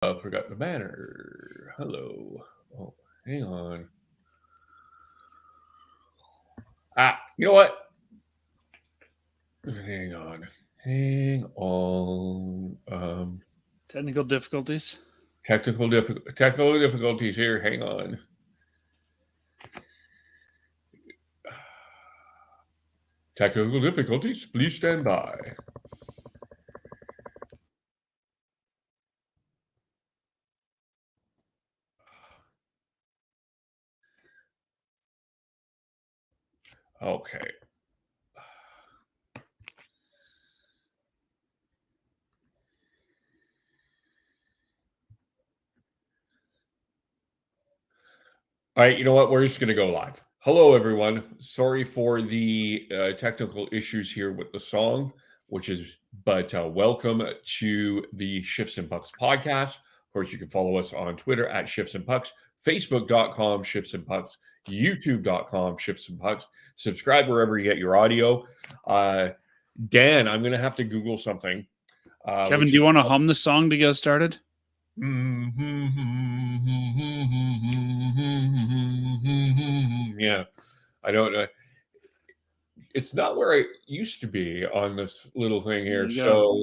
Forgot the banner. Hello. Oh, hang on. You know what? Hang on. Hang on. Technical difficulties. Technical difficulties here. Hang on. Technical difficulties. Please stand by. Okay. All right, you know what? We're just going to go live. Hello, everyone. Sorry for the technical issues here with the song, but welcome to the Shifts and Pucks podcast. Of course, you can follow us on Twitter at Shifts and Pucks, Facebook.com Shifts and Pucks, YouTube.com Shifts and Pucks. Subscribe wherever you get your audio. Dan, I'm going to have to Google something. Kevin, do you want to hum the song to get us started? Yeah, I don't know. It's not where I used to be on this little thing here. So,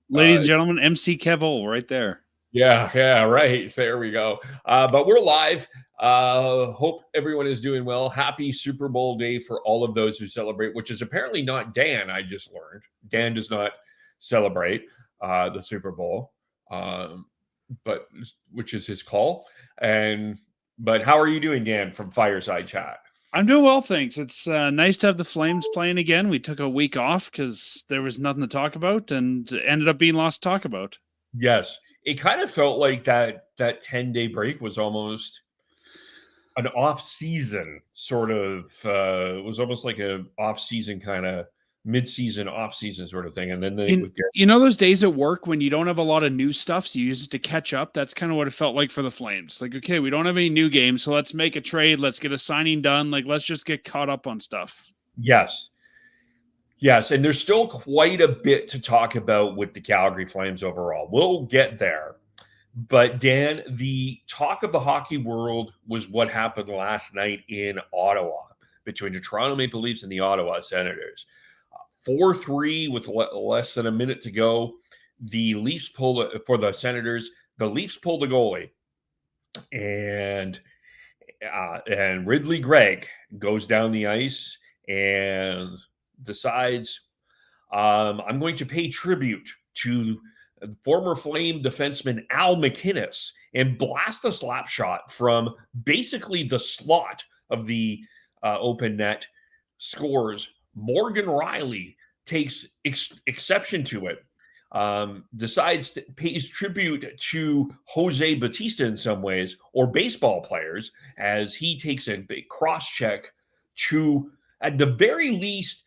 ladies and gentlemen, MC Kevin right there. Yeah, right. There we go. But we're live. Hope everyone is doing well. Happy Super Bowl day for all of those who celebrate, which is apparently not Dan, I just learned. Dan does not celebrate the Super Bowl, but which is his call. But how are you doing, Dan, from Fireside Chat? I'm doing well, thanks. It's nice to have the Flames playing again. We took a week off because there was nothing to talk about and ended up being lots to talk about. Yes. It kind of felt like that 10-day break was almost an off-season sort of it was almost like a off-season kind of mid-season, off-season sort of thing. And then they would get, those days at work when you don't have a lot of new stuff, so you use it to catch up. That's kind of what it felt like for the Flames. Like, okay, we don't have any new games, so let's make a trade. Let's get a signing done. Like, let's just get caught up on stuff. Yes. And there's still quite a bit to talk about with the Calgary Flames overall. We'll get there. But Dan, the talk of the hockey world was what happened last night in Ottawa between the Toronto Maple Leafs and the Ottawa Senators. 4-3 with less than a minute to go. The Leafs pull for the Senators. The Leafs pull the goalie, and Ridley Gregg goes down the ice and decides, I'm going to pay tribute to former Flame defenseman Al MacInnis and blast a slap shot from basically the slot of the open net. Scores. Morgan Riley takes exception to it. Pays tribute to Jose Bautista in some ways, or baseball players, as he takes a big cross check to, at the very least,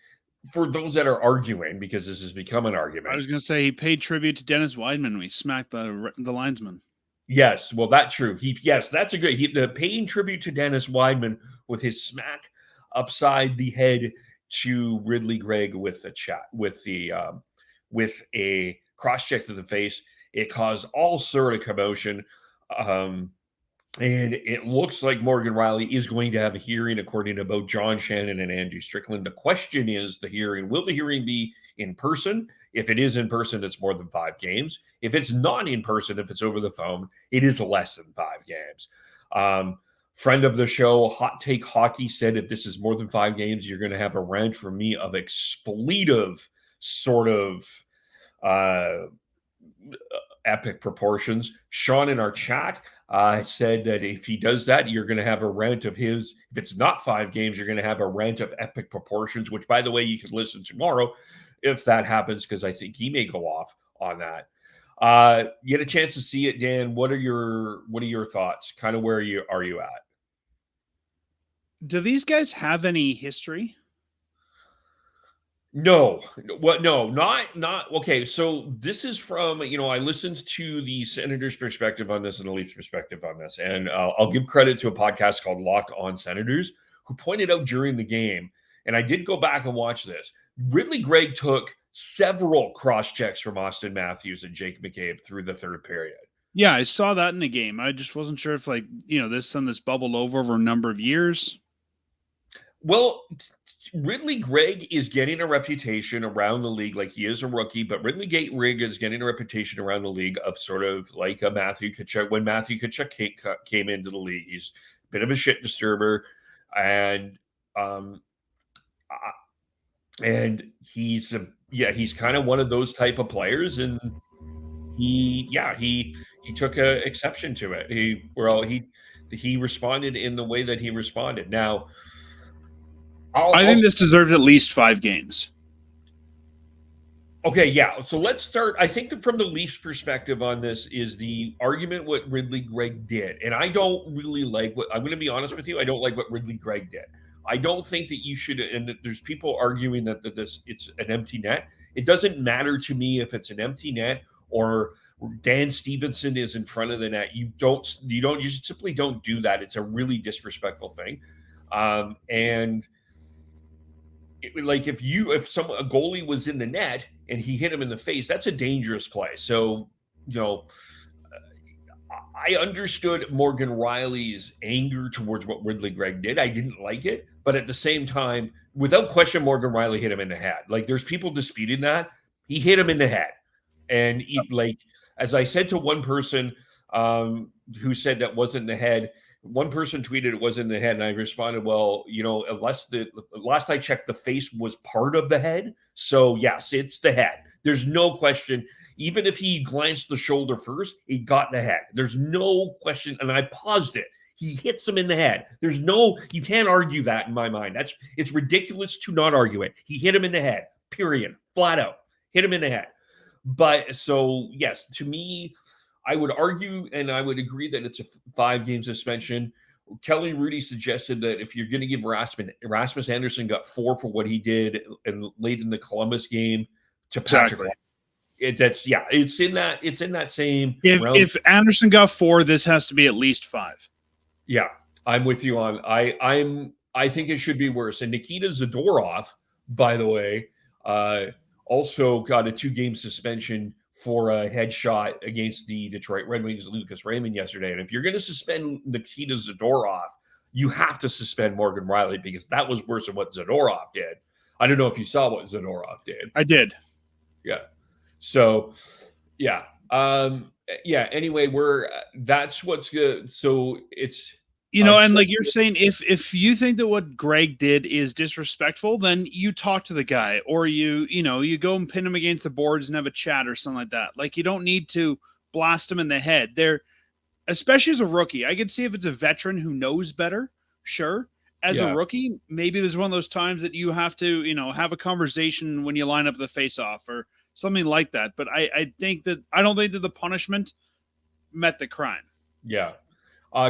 for those that are arguing, because this has become an argument. I was going to say he paid tribute to Dennis Wideman when he smacked the linesman. Yes, well, that's true. That's a good. The paying tribute to Dennis Wideman with his smack upside the head to Ridley Gregg with a cross check to the face. It caused all sort of commotion. And it looks like Morgan Riley is going to have a hearing, according to both John Shannon and Andrew Strickland. The question is will the hearing be in person? If it is in person, it's more than 5 games. If it's not in person, if it's over the phone, it is less than 5 games. Friend of the show, Hot Take Hockey, said if this is more than 5 games, you're going to have a rant from me of expletive sort of epic proportions. Sean in our chat said that if he does that, you're going to have a rant of his. If it's not 5 games, you're going to have a rant of epic proportions, which, by the way, you can listen tomorrow if that happens, because I think he may go off on that. You had a chance to see it, Dan. What are your thoughts? Kind of where are you at? Do these guys have any history? No, not okay. So this is from, I listened to the Senators' perspective on this and the Leafs' perspective on this, and I'll give credit to a podcast called Locked On Senators, who pointed out during the game, and I did go back and watch this. Ridley Gregg took several cross checks from Austin Matthews and Jake McCabe through the third period. Yeah, I saw that in the game. I just wasn't sure if, like, this bubbled over a number of years. Well, Ridley Gregg is getting a reputation around the league, like he is a rookie, but Ridley Gregg is getting a reputation around the league of sort of like a Matthew Tkachuk. When Matthew Tkachuk came into the league, he's a bit of a shit disturber, and he's kind of one of those type of players, and he took a exception to it. He responded in the way that he responded. Now, I think this deserves at least 5 games. Okay, yeah. So let's start. I think that from the Leafs' perspective on this is the argument what Ridley Gregg did. And I don't really like what, I'm going to be honest with you, I don't like what Ridley Gregg did. I don't think that you should, and there's people arguing that it's an empty net. It doesn't matter to me if it's an empty net or Dan Stevenson is in front of the net. You simply don't do that. It's a really disrespectful thing. And like if a goalie was in the net and he hit him in the face, that's a dangerous play. So, I understood Morgan Rielly's anger towards what Ridley Gregg did. I didn't like it, but at the same time, without question, Morgan Rielly hit him in the head. Like there's people disputing that. He hit him in the head. And as I said to one person who said that wasn't the head, one person tweeted it was in the head, and I responded, well, unless last I checked, the face was part of the head. So yes, it's the head. There's no question. Even if he glanced the shoulder first, he got the head. There's no question. And I paused it. He hits him in the head. You can't argue that in my mind. It's ridiculous to not argue it. He hit him in the head, period, flat out. Hit him in the head. But so, yes, to me, I would argue and I would agree that it's a 5-game suspension. Kelly Rudy suggested that if you're going to give Rasmus Anderson got 4 for what he did late in the Columbus game to Patrick. Exactly. It's in that same realm. If Anderson got 4, this has to be at least 5. Yeah, I'm with you on. I think it should be worse. And Nikita Zadorov, by the way, also got a 2-game suspension for a headshot against the Detroit Red Wings, Lucas Raymond, yesterday. And if you're going to suspend Nikita Zadorov, you have to suspend Morgan Rielly because that was worse than what Zadorov did. I don't know if you saw what Zadorov did. I did. Yeah. So, yeah. Anyway, that's what's good. So it's, and like you're saying, if you think that what Gregg did is disrespectful, then you talk to the guy, or you go and pin him against the boards and have a chat or something like that. Like you don't need to blast him in the head. Especially as a rookie, I could see if it's a veteran who knows better. Sure. As a rookie, maybe there's one of those times that you have to, have a conversation when you line up the face-off or something like that. But I don't think that the punishment met the crime. Yeah.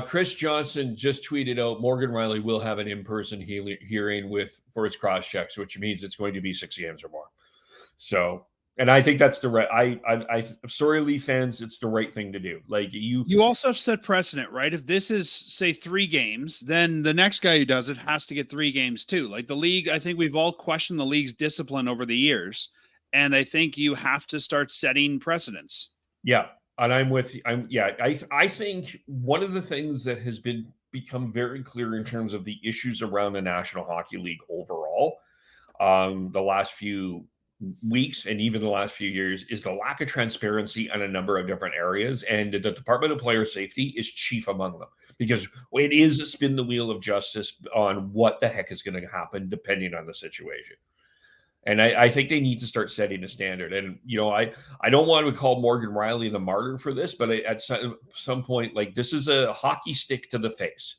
Chris Johnson just tweeted out Morgan Rielly will have an in-person hearing for his cross checks, which means it's going to be 6 games or more. So, and I think that's the right. I'm sorry, Leaf fans, it's the right thing to do. Like you also have set precedent, right? If this is say 3 games, then the next guy who does it has to get 3 games too. Like the league, I think we've all questioned the league's discipline over the years, and I think you have to start setting precedents. Yeah. And I'm with you. I think one of the things that has become very clear in terms of the issues around the National Hockey League overall, the last few weeks and even the last few years, is the lack of transparency on a number of different areas. And the Department of Player Safety is chief among them because it is a spin the wheel of justice on what the heck is going to happen depending on the situation. And I think they need to start setting a standard. And, I don't want to call Morgan Rielly the martyr for this, but at some point, like this is a hockey stick to the face,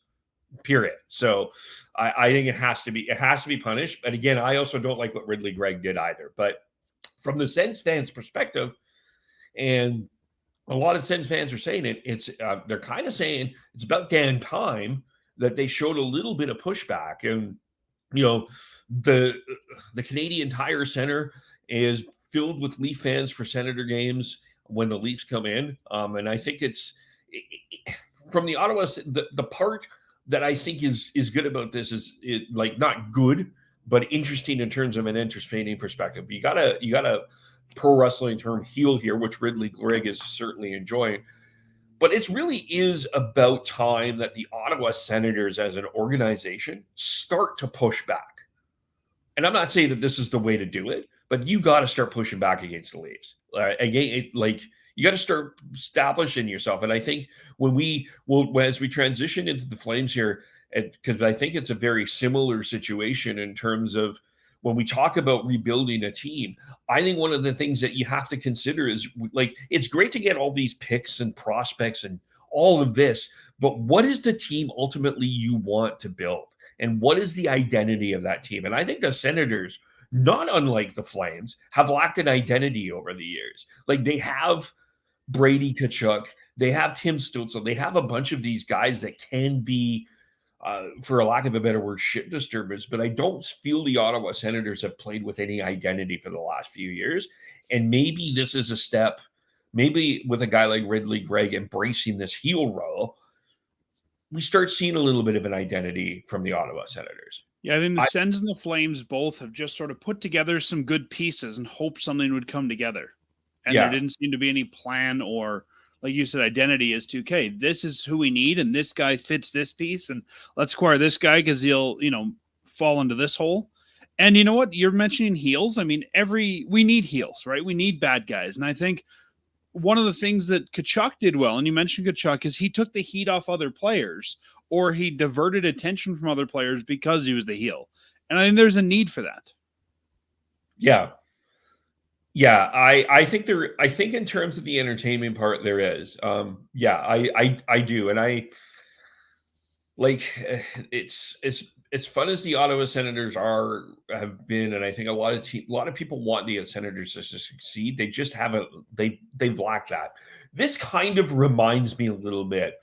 period. So I think it has to be punished. But again, I also don't like what Ridley Gregg did either. But from the Sens fans' perspective, and a lot of Sens fans are saying they're kind of saying it's about damn time that they showed a little bit of pushback. And, the Canadian Tire Center is filled with Leaf fans for Senator games when the Leafs come in. And I think it's from the Ottawa, the part that I think is good about this is not good, but interesting in terms of an entertaining perspective. You got a pro wrestling term heel here, which Ridley Gregg is certainly enjoying. But it really is about time that the Ottawa Senators as an organization start to push back. And I'm not saying that this is the way to do it, but you got to start pushing back against the Leafs. Like you got to start establishing yourself. And I think as we transition into the Flames here, because I think it's a very similar situation in terms of when we talk about rebuilding a team. I think one of the things that you have to consider is like it's great to get all these picks and prospects and all of this, but what is the team ultimately you want to build? And what is the identity of that team? And I think the Senators, not unlike the Flames, have lacked an identity over the years. Like they have Brady Tkachuk, they have Tim Stützle, they have a bunch of these guys that can be, for a lack of a better word, shit disturbers. But I don't feel the Ottawa Senators have played with any identity for the last few years. And maybe this is a step, maybe with a guy like Ridley Gregg embracing this heel role, we start seeing a little bit of an identity from the Ottawa Senators. Yeah, I think the Sens and the Flames both have just sort of put together some good pieces and hoped something would come together. And there didn't seem to be any plan or, like you said, identity as to, okay, this is who we need, and this guy fits this piece, and let's acquire this guy because he'll, fall into this hole. And you know what? You're mentioning heels. I mean, we need heels, right? We need bad guys. And I think one of the things that Tkachuk did well, and you mentioned Tkachuk, is he took the heat off other players, or he diverted attention from other players because he was the heel. And I think there's a need for that. Yeah. Yeah, I think in terms of the entertainment part, there is. I do. And I like it's fun as the Ottawa Senators have been, and I think a lot of people want the Senators to succeed. They just haven't. They've lacked that. This kind of reminds me a little bit.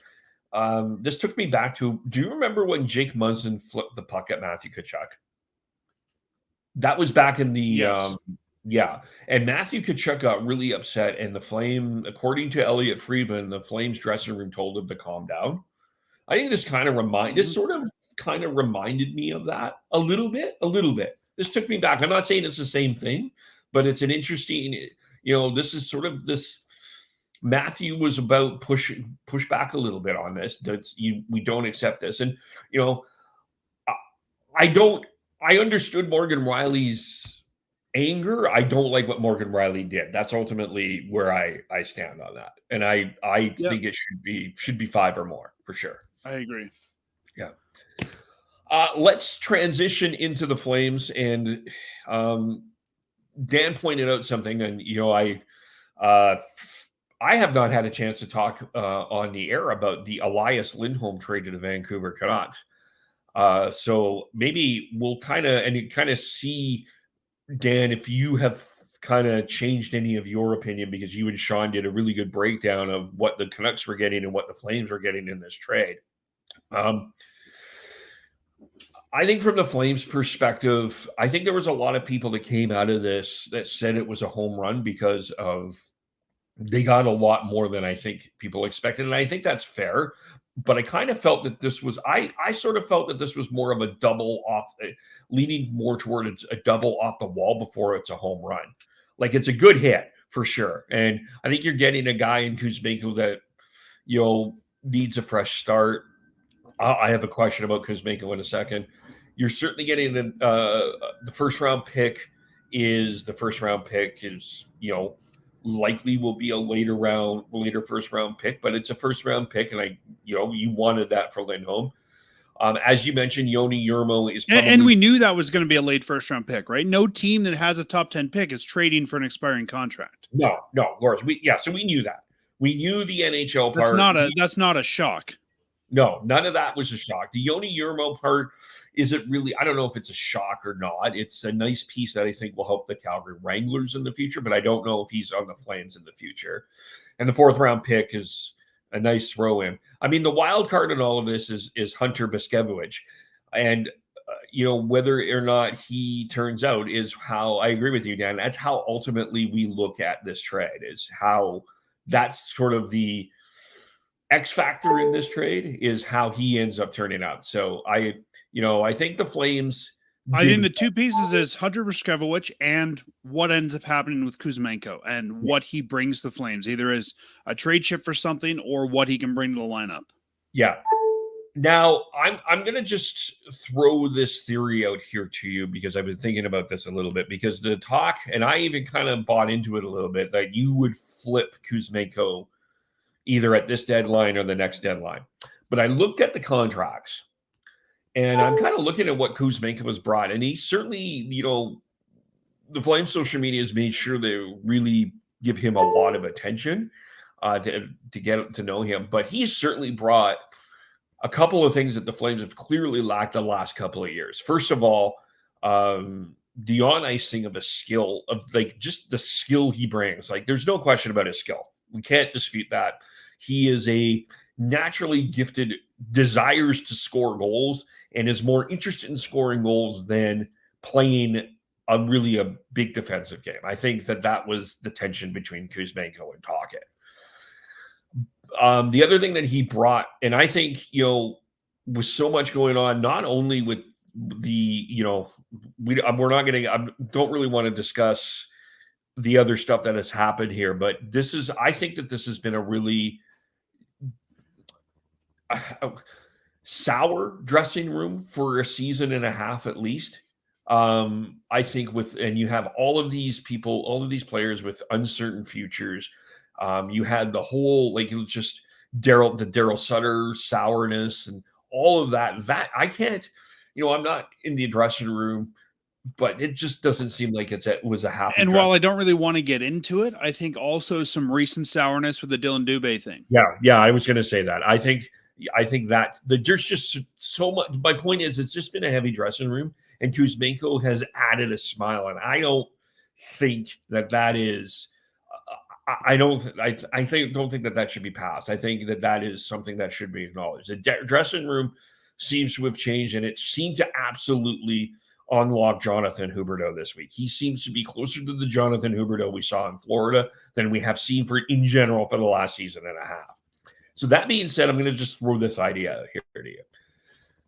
This took me back to. Do you remember when Jake Muzzin flipped the puck at Matthew Tkachuk? That was back in the yes. And Matthew Tkachuk got really upset, and according to Elliot Friedman, the Flames dressing room told him to calm down. I think this kind of reminded me of that a little bit. This took me back. I'm not saying it's the same thing, but it's an interesting, this is sort of this. Matthew was about push back a little bit on this. We don't accept this. And, I understood Morgan Riley's anger. I don't like what Morgan Riley did. That's ultimately where I stand on that. And I think it should be 5 or more for sure. I agree. Yeah. Let's transition into the Flames. And Dan pointed out something, and I have not had a chance to talk on the air about the Elias Lindholm trade to the Vancouver Canucks. So maybe we'll kind of see, Dan, if you have kind of changed any of your opinion, because you and Sean did a really good breakdown of what the Canucks were getting and what the Flames were getting in this trade. I think from the Flames perspective, I think there was a lot of people that came out of this that said it was a home run because they got a lot more than I think people expected. And I think that's fair. But I kind of felt that this was, I sort of felt that this was more of a double off, leaning more toward a double off the wall before it's a home run. Like it's a good hit for sure. And I think you're getting a guy in Kuzmenko that, needs a fresh start. I have a question about Kuzmenko in a second. You're certainly getting the first round pick is, likely will be a later first round pick, but it's a first round pick. And you wanted that for Lindholm. As you mentioned, Yoni Yermo is probably, and we knew that was going to be a late first round pick, right? No team that has a top 10 pick is trading for an expiring contract. No, of course. So we knew that. We knew the NHL part. That's not a shock. No, none of that was a shock. The Yoni Yermo part isn't really, I don't know if it's a shock or not. It's a nice piece that I think will help the Calgary Wranglers in the future, but I don't know if he's on the Flames in the future. And the 4th round pick is a nice throw in. I mean, the wild card in all of this is Hunter Biskevich. And, whether or not he turns out is how, I agree with you, Dan, that's how ultimately we look at this trade, is how that's sort of the X factor in this trade is how he ends up turning out. So I think the Flames, I think the two pieces is Hunter Brzkevich and what ends up happening with Kuzmenko and what he brings to the Flames, either as a trade chip for something or what he can bring to the lineup. Yeah. Now, I'm going to just throw this theory out here to you because I've been thinking about this a little bit, because the talk, and I even kind of bought into it a little bit, that you would flip Kuzmenko either at this deadline or the next deadline. But I looked at the contracts, and I'm kind of looking at what Kuzmenko was brought, and he certainly, the Flames social media has made sure they really give him a lot of attention to get to know him. But he's certainly brought a couple of things that the Flames have clearly lacked the last couple of years. First of all, the on-icing of a skill, of like just the skill he brings. Like, there's no question about his skill. We can't dispute that. He is a naturally gifted, desires to score goals, and is more interested in scoring goals than playing a big defensive game. I think that was the tension between Kuzmenko and Tocchet. The other thing that he brought, and I think, with so much going on, not only with the, we're not going to, I don't really want to discuss the other stuff that has happened here, but I think that this has been a really sour dressing room for a season and a half, at least. I think and you have all of these people, all of these players with uncertain futures. You had the whole, it was just the Daryl Sutter sourness and all of that. That I can't, I'm not in the dressing room, but it just doesn't seem like it was a happy. And while I don't really want to get into it, I think also some recent sourness with the Dylan Dubé thing. Yeah, I was going to say that. I think that there's just so much. My point is, it's just been a heavy dressing room, and Kuzmenko has added a smile, and I don't think that is. I don't think that should be passed. I think that is something that should be acknowledged. The dressing room seems to have changed, and it seemed to absolutely unlock Jonathan Huberdeau this week. He seems to be closer to the Jonathan Huberdeau we saw in Florida than we have seen in general for the last season and a half. So that being said, I'm going to just throw this idea out here to you.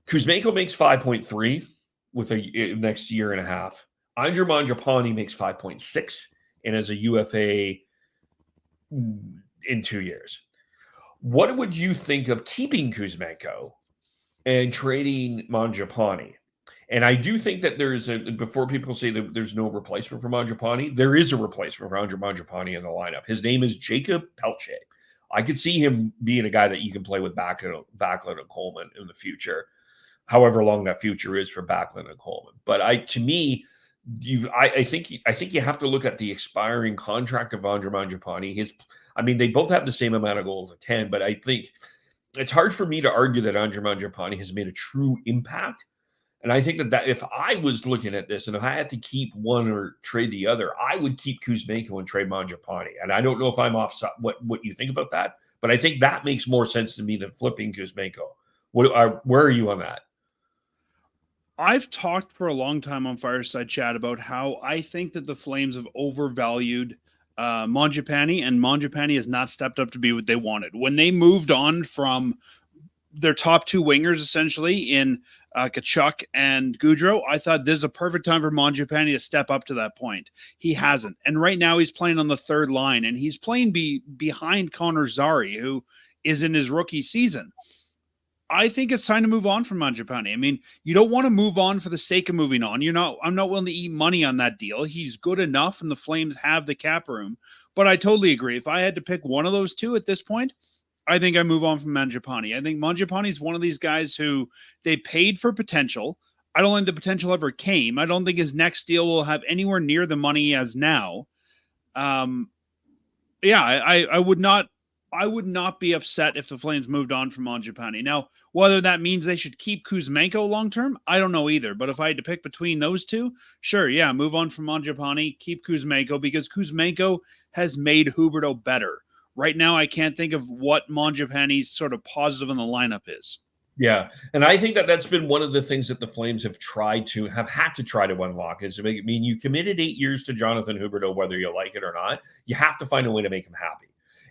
Kuzmenko makes 5.3 with a next year and a half. Andrew Mangiapane makes 5.6 and as a UFA in 2 years. What would you think of keeping Kuzmenko and trading Mangiapane? And I do think that before people say that there's no replacement for Mangiapane, there is a replacement for Andrew Mangiapane in the lineup. His name is Jacob Pelche. I could see him being a guy that you can play with Backlund and Coleman in the future, however long that future is for Backlund and Coleman. But I think you have to look at the expiring contract of Andrew Mangiapane. They both have the same amount of goals at 10, but I think it's hard for me to argue that Andrew Mangiapane has made a true impact. And I think that if I was looking at this and if I had to keep one or trade the other, I would keep Kuzmenko and trade Mangiapane. And I don't know if I'm off what you think about that, but I think that makes more sense to me than flipping Kuzmenko. Where are you on that? I've talked for a long time on Fireside Chat about how I think that the Flames have overvalued Mangiapane, and Mangiapane has not stepped up to be what they wanted. When they moved on from their top two wingers, essentially, in Tkachuk and Gaudreau, I thought this is a perfect time for Mangiapane to step up to that point. He hasn't. And right now he's playing on the third line, and he's playing behind Connor Zary, who is in his rookie season. I think it's time to move on from Mangiapane. You don't want to move on for the sake of moving on. I'm not willing to eat money on that deal. He's good enough, and the Flames have the cap room. But I totally agree. If I had to pick one of those two at this point, I think I move on from Mangiapane. I think Mangiapane is one of these guys who they paid for potential. I don't think the potential ever came. I don't think his next deal will have anywhere near the money he has now. I would not be upset if the Flames moved on from Mangiapane. Now, whether that means they should keep Kuzmenko long-term, I don't know either. But if I had to pick between those two, sure, yeah, move on from Mangiapane, keep Kuzmenko, because Kuzmenko has made Huberdeau better. Right now, I can't think of what Mangiapane's sort of positive in the lineup is. Yeah, and I think that's been one of the things that the Flames have had to try to unlock is you committed 8 years to Jonathan Huberdeau, whether you like it or not. You have to find a way to make him happy.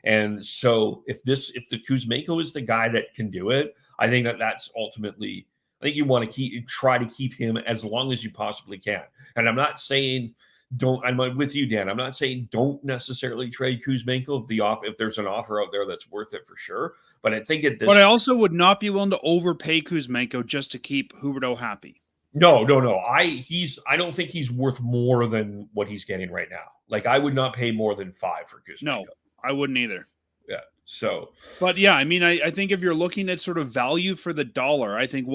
And so if the Kuzmenko is the guy that can do it, I think that's ultimately I think you want to try to keep him as long as you possibly can. And I'm not saying I'm with you, Dan. I'm not saying don't necessarily trade Kuzmenko if there's an offer out there that's worth it for sure. But I think But I also would not be willing to overpay Kuzmenko just to keep Huberdeau happy. No. I don't think he's worth more than what he's getting right now. Like, I would not pay more than 5 for Kuzmenko. No, I wouldn't either. Yeah. So, but yeah, I mean, I think if you're looking at sort of value for the dollar, I think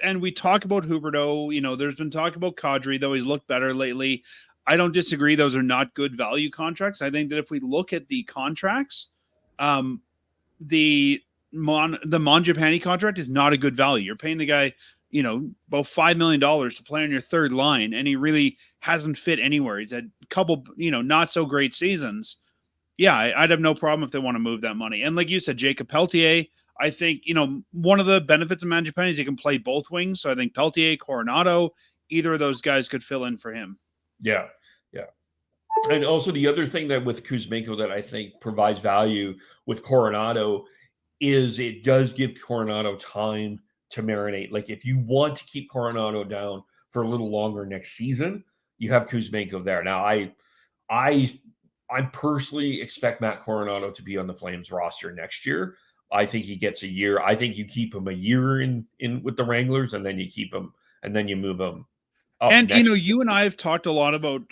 and we talk about Huberdeau, there's been talk about Kadri, though he's looked better lately. I don't disagree. Those are not good value contracts. I think that if we look at the contracts, the Mangiapane contract is not a good value. You're paying the guy, about $5 million to play on your third line, and he really hasn't fit anywhere. He's had a couple, not so great seasons. Yeah, I'd have no problem if they want to move that money. And like you said, Jacob Peltier, I think, one of the benefits of Mangiapane is he can play both wings. So I think Peltier, Coronado, either of those guys could fill in for him. Yeah. And also the other thing that with Kuzmenko that I think provides value with Coronado is it does give Coronado time to marinate. Like, if you want to keep Coronado down for a little longer next season, you have Kuzmenko there. Now, I personally expect Matt Coronado to be on the Flames roster next year. I think he gets a year. I think you keep him a year in with the Wranglers, and then you keep him, and then you move him. And you and I have talked a lot about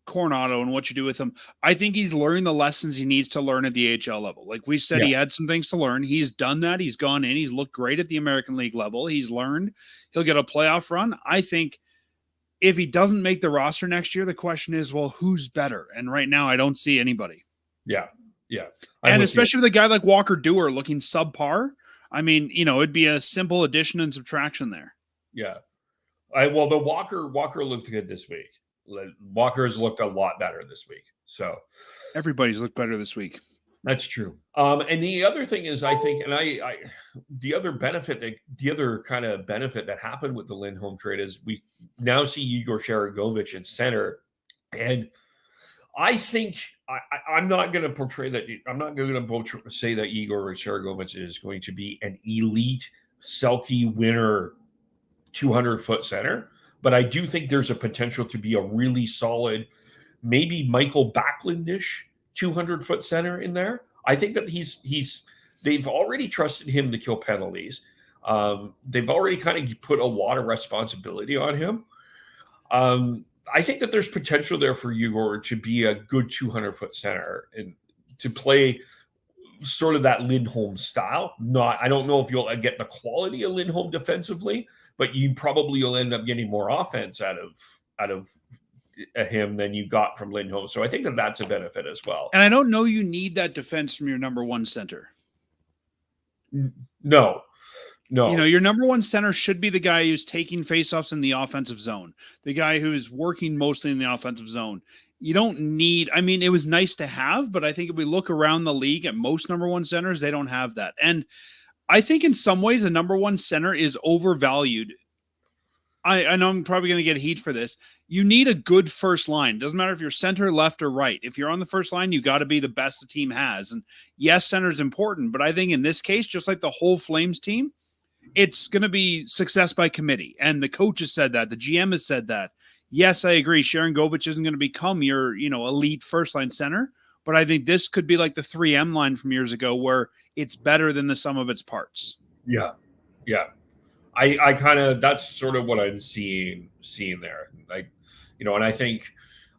Coronado and what you do with him. I think he's learned the lessons he needs to learn at the AHL level. Like we said, He had some things to learn. He's done that. He's gone in. He's looked great at the American League level. He's learned. He'll get a playoff run. I think if he doesn't make the roster next year, the question is, well, who's better? And right now, I don't see anybody. Yeah. And especially with a guy like Walker Dewar looking subpar, I mean, it'd be a simple addition and subtraction there. Yeah. Well, the Walker looked good this week. Walker has looked a lot better this week. So everybody's looked better this week. That's true. And the other thing is, I think, and the other kind of benefit that happened with the Lindholm trade is we now see Igor Sharangovich in center, and I think I'm not going to portray that. I'm not going to say that Igor Sharangovich is going to be an elite Selke winner 200-foot center, but I do think there's a potential to be a really solid, maybe Michael Backlund-ish 200-foot center in there. I think that they've already trusted him to kill penalties. They've already kind of put a lot of responsibility on him. I think that there's potential there for Igor to be a good 200-foot center and to play sort of that Lindholm style. I don't know if you'll get the quality of Lindholm defensively, but you probably will end up getting more offense out of him than you got from Lindholm. So I think that that's a benefit as well. And I don't know you need that defense from your number one center. No. Your number one center should be the guy who's taking faceoffs in the offensive zone, the guy who's working mostly in the offensive zone. You don't need, it was nice to have, but I think if we look around the league at most number one centers, they don't have that. And I think in some ways a number one center is overvalued. I know I'm probably going to get heat for this. You need a good first line. Doesn't matter if you're center, left, or right. If you're on the first line, you got to be the best the team has. And yes, center is important, but I think in this case, just like the whole Flames team, it's going to be success by committee. And the coach has said that. The GM has said that. Yes, I agree. Sharangovich isn't going to become your, elite first line center, but I think this could be like the 3M line from years ago where it's better than the sum of its parts. Yeah. I kind of, that's sort of what I'm seeing there. Like, and I think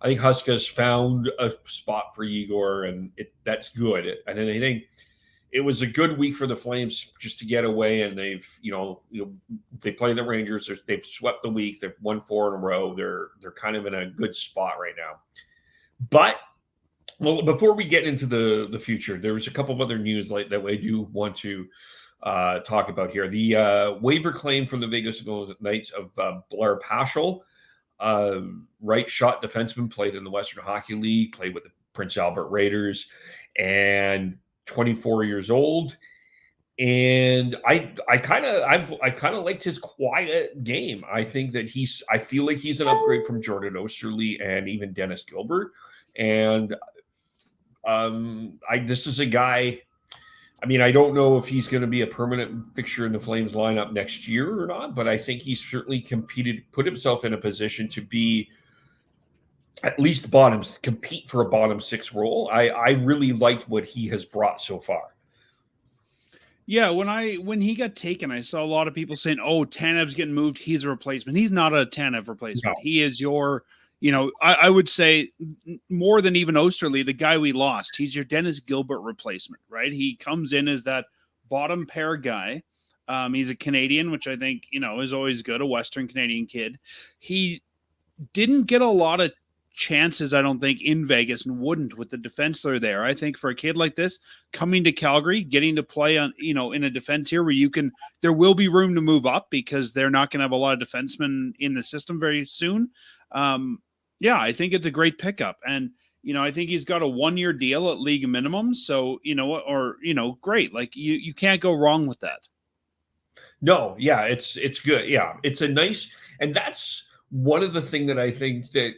Huska's found a spot for Igor, and that's good. And then I think it was a good week for the Flames just to get away, and they've, they play the Rangers. They've swept the week. They've won 4 in a row. They're kind of in a good spot right now. But before we get into the future, there was a couple of other news that I do want to talk about here. The waiver claim from the Vegas Golden Knights of Blair Paschal, right shot defenseman, played in the Western Hockey League, played with the Prince Albert Raiders, and 24 years old. And I kind of liked his quiet game. I think that I feel like he's an upgrade from Jordan Osterley and even Dennis Gilbert. And this is a guy I mean, I don't know if he's going to be a permanent fixture in the Flames lineup next year or not, but I think he's certainly put himself in a position to be at least compete for a bottom six role. I really liked what he has brought so far. Yeah, when he got taken, I saw a lot of people saying, "Oh, Tanev's getting moved. He's a replacement." He's not a Tanev replacement. No. He is your, I would say more than even Osterley, the guy we lost. He's your Dennis Gilbert replacement, right? He comes in as that bottom pair guy. He's a Canadian, which I think is always good. A Western Canadian kid. He didn't get a lot of chances, I don't think, in Vegas, and wouldn't with the defense that are there. I think for a kid like this coming to Calgary, getting to play on, in a defense here where there will be room to move up because they're not going to have a lot of defensemen in the system very soon. Yeah, I think it's a great pickup. And, I think he's got a 1-year deal at league minimum. So, great. Like you can't go wrong with that. No, yeah, it's good. Yeah, it's a nice, and that's one of the things that I think that,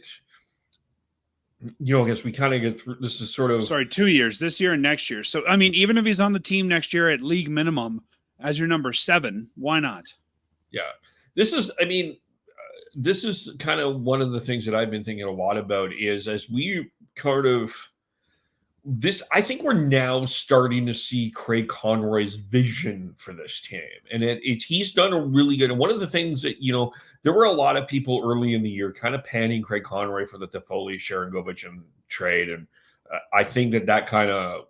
I guess we kind of get through. This is sort of 2 years, this year and next year. So, I mean, even if he's on the team next year at league minimum as your number 7, why not? Yeah, this is kind of one of the things that I've been thinking a lot about is as we kind of I think we're now starting to see Craig Conroy's vision for this team. And he's done a really good. And one of the things that, there were a lot of people early in the year kind of panning Craig Conroy for the Toffoli, Sharangovich trade. And I think that kind of,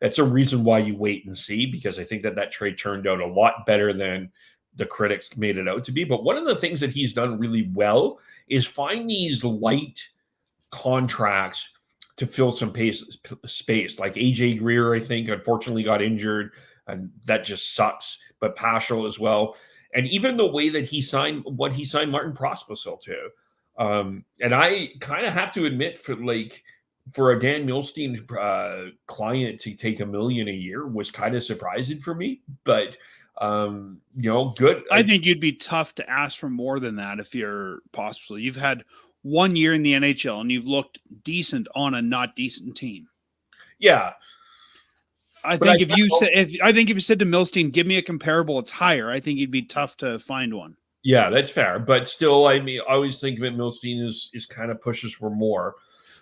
that's a reason why you wait and see, because I think that trade turned out a lot better than the critics made it out to be. But one of the things that he's done really well is find these light contracts to fill some space. Like AJ Greer, I think, unfortunately got injured, and that just sucks. But Paschal as well. And even the way that he signed Martin Prospacil to. And I kind of have to admit, for a Dan Milstein client to take $1 million a year was kind of surprising for me. But good. I think you'd be tough to ask for more than that if you're Pospisil. You've had 1 year in the NHL and you've looked decent on a not decent team. Yeah. I think if you said to Milstein, give me a comparable, it's higher, I think you'd be tough to find one. Yeah, that's fair. But still, I mean, I always think that Milstein is kind of pushes for more.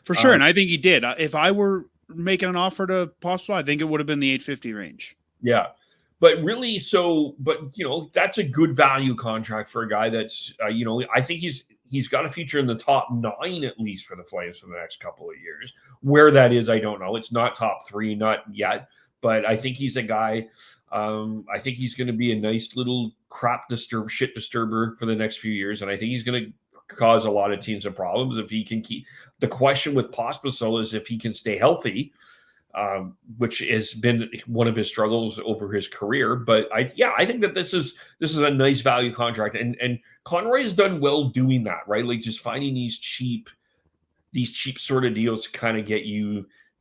For sure. And I think he did. If I were making an offer to Pospisil, I think it would have been the $850 range. Yeah. But really, that's a good value contract for a guy that's, I think he's got a future in the top 9 at least for the Flames for the next couple of years. Where that is, I don't know. It's not top 3, not yet. But I think he's a guy. I think he's going to be a nice little shit disturber for the next few years, and I think he's going to cause a lot of teams some problems if he can keep. The question with Pospisil is if he can stay healthy, which has been one of his struggles over his career. But I think that this is a nice value contract, and Conroy has done well doing that, right? Like just finding these cheap sort of deals to kind of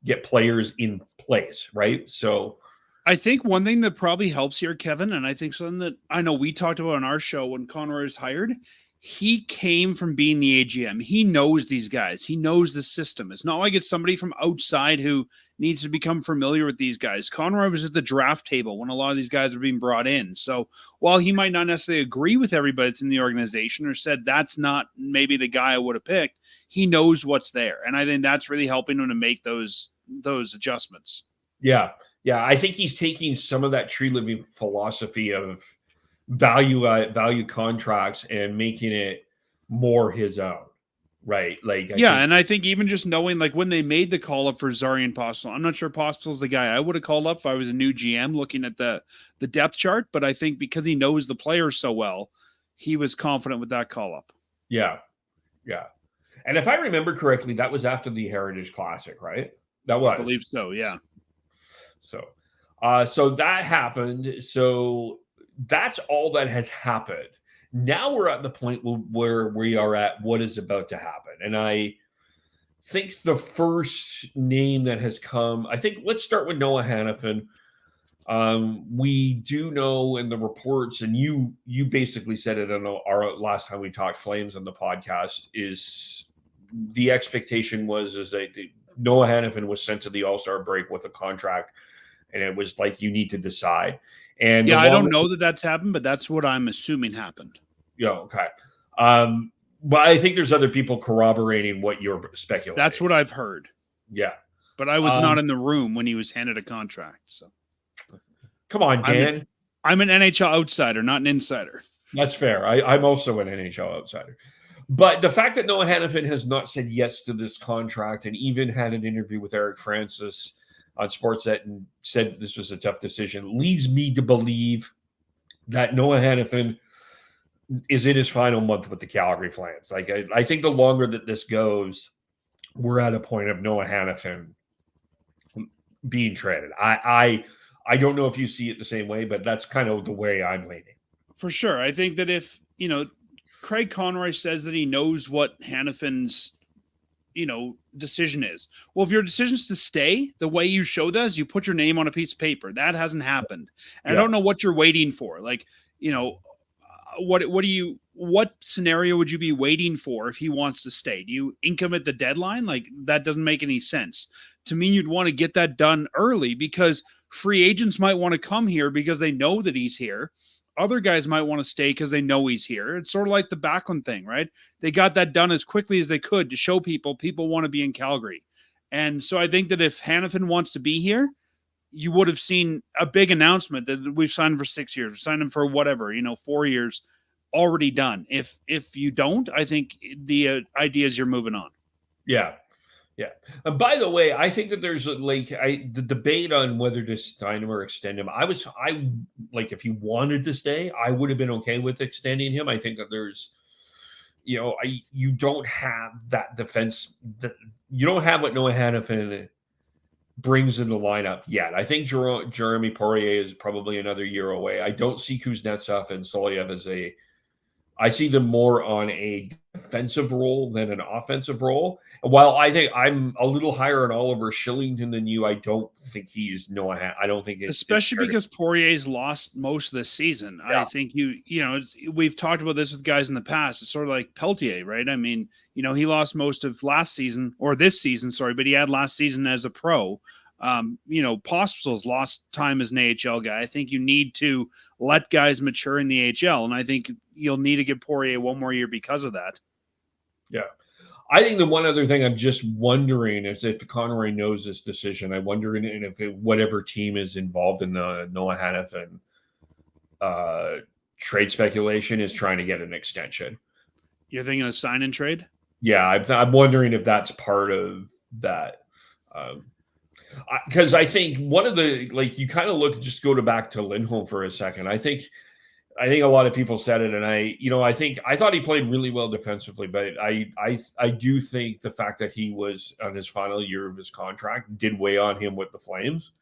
get players in place, right? So I think one thing that probably helps here, Kevin, and I think something that I know we talked about on our show when Conroy was hired, he came from being the AGM. He knows these guys. He knows the system. It's not like it's somebody from outside who needs to become familiar with these guys. Conroy was at the draft table when a lot of these guys were being brought in. So while he might not necessarily agree with everybody that's in the organization or said that's not maybe the guy I would have picked, he knows what's there. And I think that's really helping him to make those adjustments. Yeah. Yeah. I think he's taking some of that tree living philosophy of value contracts and making it more his own, right? And I think even just knowing, like when they made the call up for Zarian Pospisil, I'm not sure Pospisil's the guy I would have called up if I was a new GM looking at the depth chart, but I think because he knows the players so well, he was confident with that call up. Yeah. And if I remember correctly, that was after the Heritage Classic, right? That was. I believe so, yeah. So that happened. So that's all that has happened. Now we're at the point where we are at what is about to happen. And I think the first name that has come, I think let's start with Noah Hanifin. We do know in the reports, and you basically said it on our last time we talked Flames on the podcast, is the expectation is that Noah Hanifin was sent to the All-Star break with a contract and it was like, you need to decide. And yeah, I don't know that that's happened, but that's what I'm assuming happened. Okay. But I think there's other people corroborating what you're speculating. That's what I've heard. Yeah. But I was not in the room when he was handed a contract. So come on, Dan. I'm an NHL outsider, not an insider. That's fair. I'm also an NHL outsider. But the fact that Noah Hanifin has not said yes to this contract and even had an interview with Eric Francis on Sportsnet and said this was a tough decision leads me to believe that Noah Hanifin is in his final month with the Calgary Flames. Like, I think the longer that this goes, we're at a point of Noah Hanifin being traded. I don't know if you see it the same way, but that's kind of the way I'm leaning. For sure. I think that if, Craig Conroy says that he knows what Hanifin's, decision is. Well, if your decision is to stay, the way you showed us, you put your name on a piece of paper. That hasn't happened. And I don't know what you're waiting for. Like, what scenario would you be waiting for if he wants to stay? Do you ink him at the deadline? Like, that doesn't make any sense. To me, you'd want to get that done early because free agents might want to come here because they know that he's here. Other guys might want to stay because they know he's here. It's sort of like the Backlund thing, right? They got that done as quickly as they could to show people want to be in Calgary. And so I think that if Hanifin wants to be here, you would have seen a big announcement that we've signed him for 6 years, we've signed him for whatever, 4 years already done. If you don't, I think the idea is you're moving on. Yeah. Yeah. And by the way, I think that there's the debate on whether to sign him or extend him. I if he wanted to stay, I would have been okay with extending him. I think that there's, you don't have that defense that you don't have what Noah Hanifin brings in the lineup yet. I think Jeremy Poirier is probably another year away. I don't see Kuznetsov and Soliev I see them more on a defensive role than an offensive role. While I think I'm a little higher on Oliver Shillington than you, I don't think he's Noah. I don't think especially because Poirier's lost most of the season. Yeah. I think we've talked about this with guys in the past. It's sort of like Peltier, right? I mean, he lost most of last season or this season, sorry, but he had last season as a pro. Pospisil's lost time as an AHL guy. I think you need to let guys mature in the AHL, and I think you'll need to give Poirier one more year because of that. Yeah. I think the one other thing I'm just wondering is if Conroy knows this decision. I'm wondering if whatever team is involved in the Noah Hanifin trade speculation is trying to get an extension. You're thinking of sign and trade? Yeah, I'm wondering if that's part of that. Because I think one of the you kind of just go back to Lindholm for a second. I think a lot of people said it, and I thought he played really well defensively, but I do think the fact that he was on his final year of his contract did weigh on him with the Flames.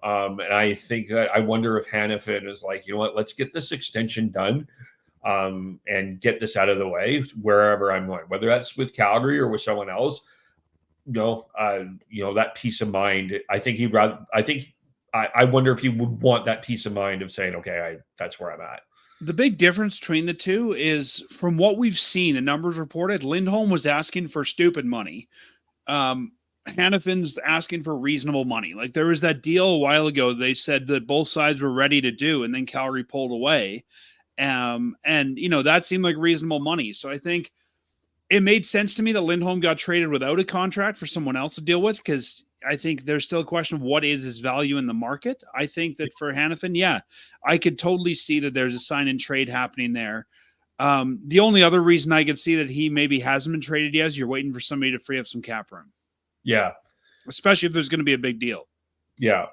And I think that I wonder if Hanifin is like, you know what, let's get this extension done and get this out of the way wherever I'm going, whether that's with Calgary or with someone else. That peace of mind. I wonder if he would want that peace of mind of saying, okay, that's where I'm at. The big difference between the two is from what we've seen, the numbers reported, Lindholm was asking for stupid money. Hanifin's asking for reasonable money. Like there was that deal a while ago. They said that both sides were ready to do, and then Calgary pulled away. That seemed like reasonable money. So I think it made sense to me that Lindholm got traded without a contract for someone else to deal with, because I think there's still a question of what is his value in the market. I think that for Hanifin, yeah, I could totally see that there's a sign and trade happening there. The only other reason I could see that he maybe hasn't been traded yet is you're waiting for somebody to free up some cap room. Yeah. Especially if there's going to be a big deal. Yeah.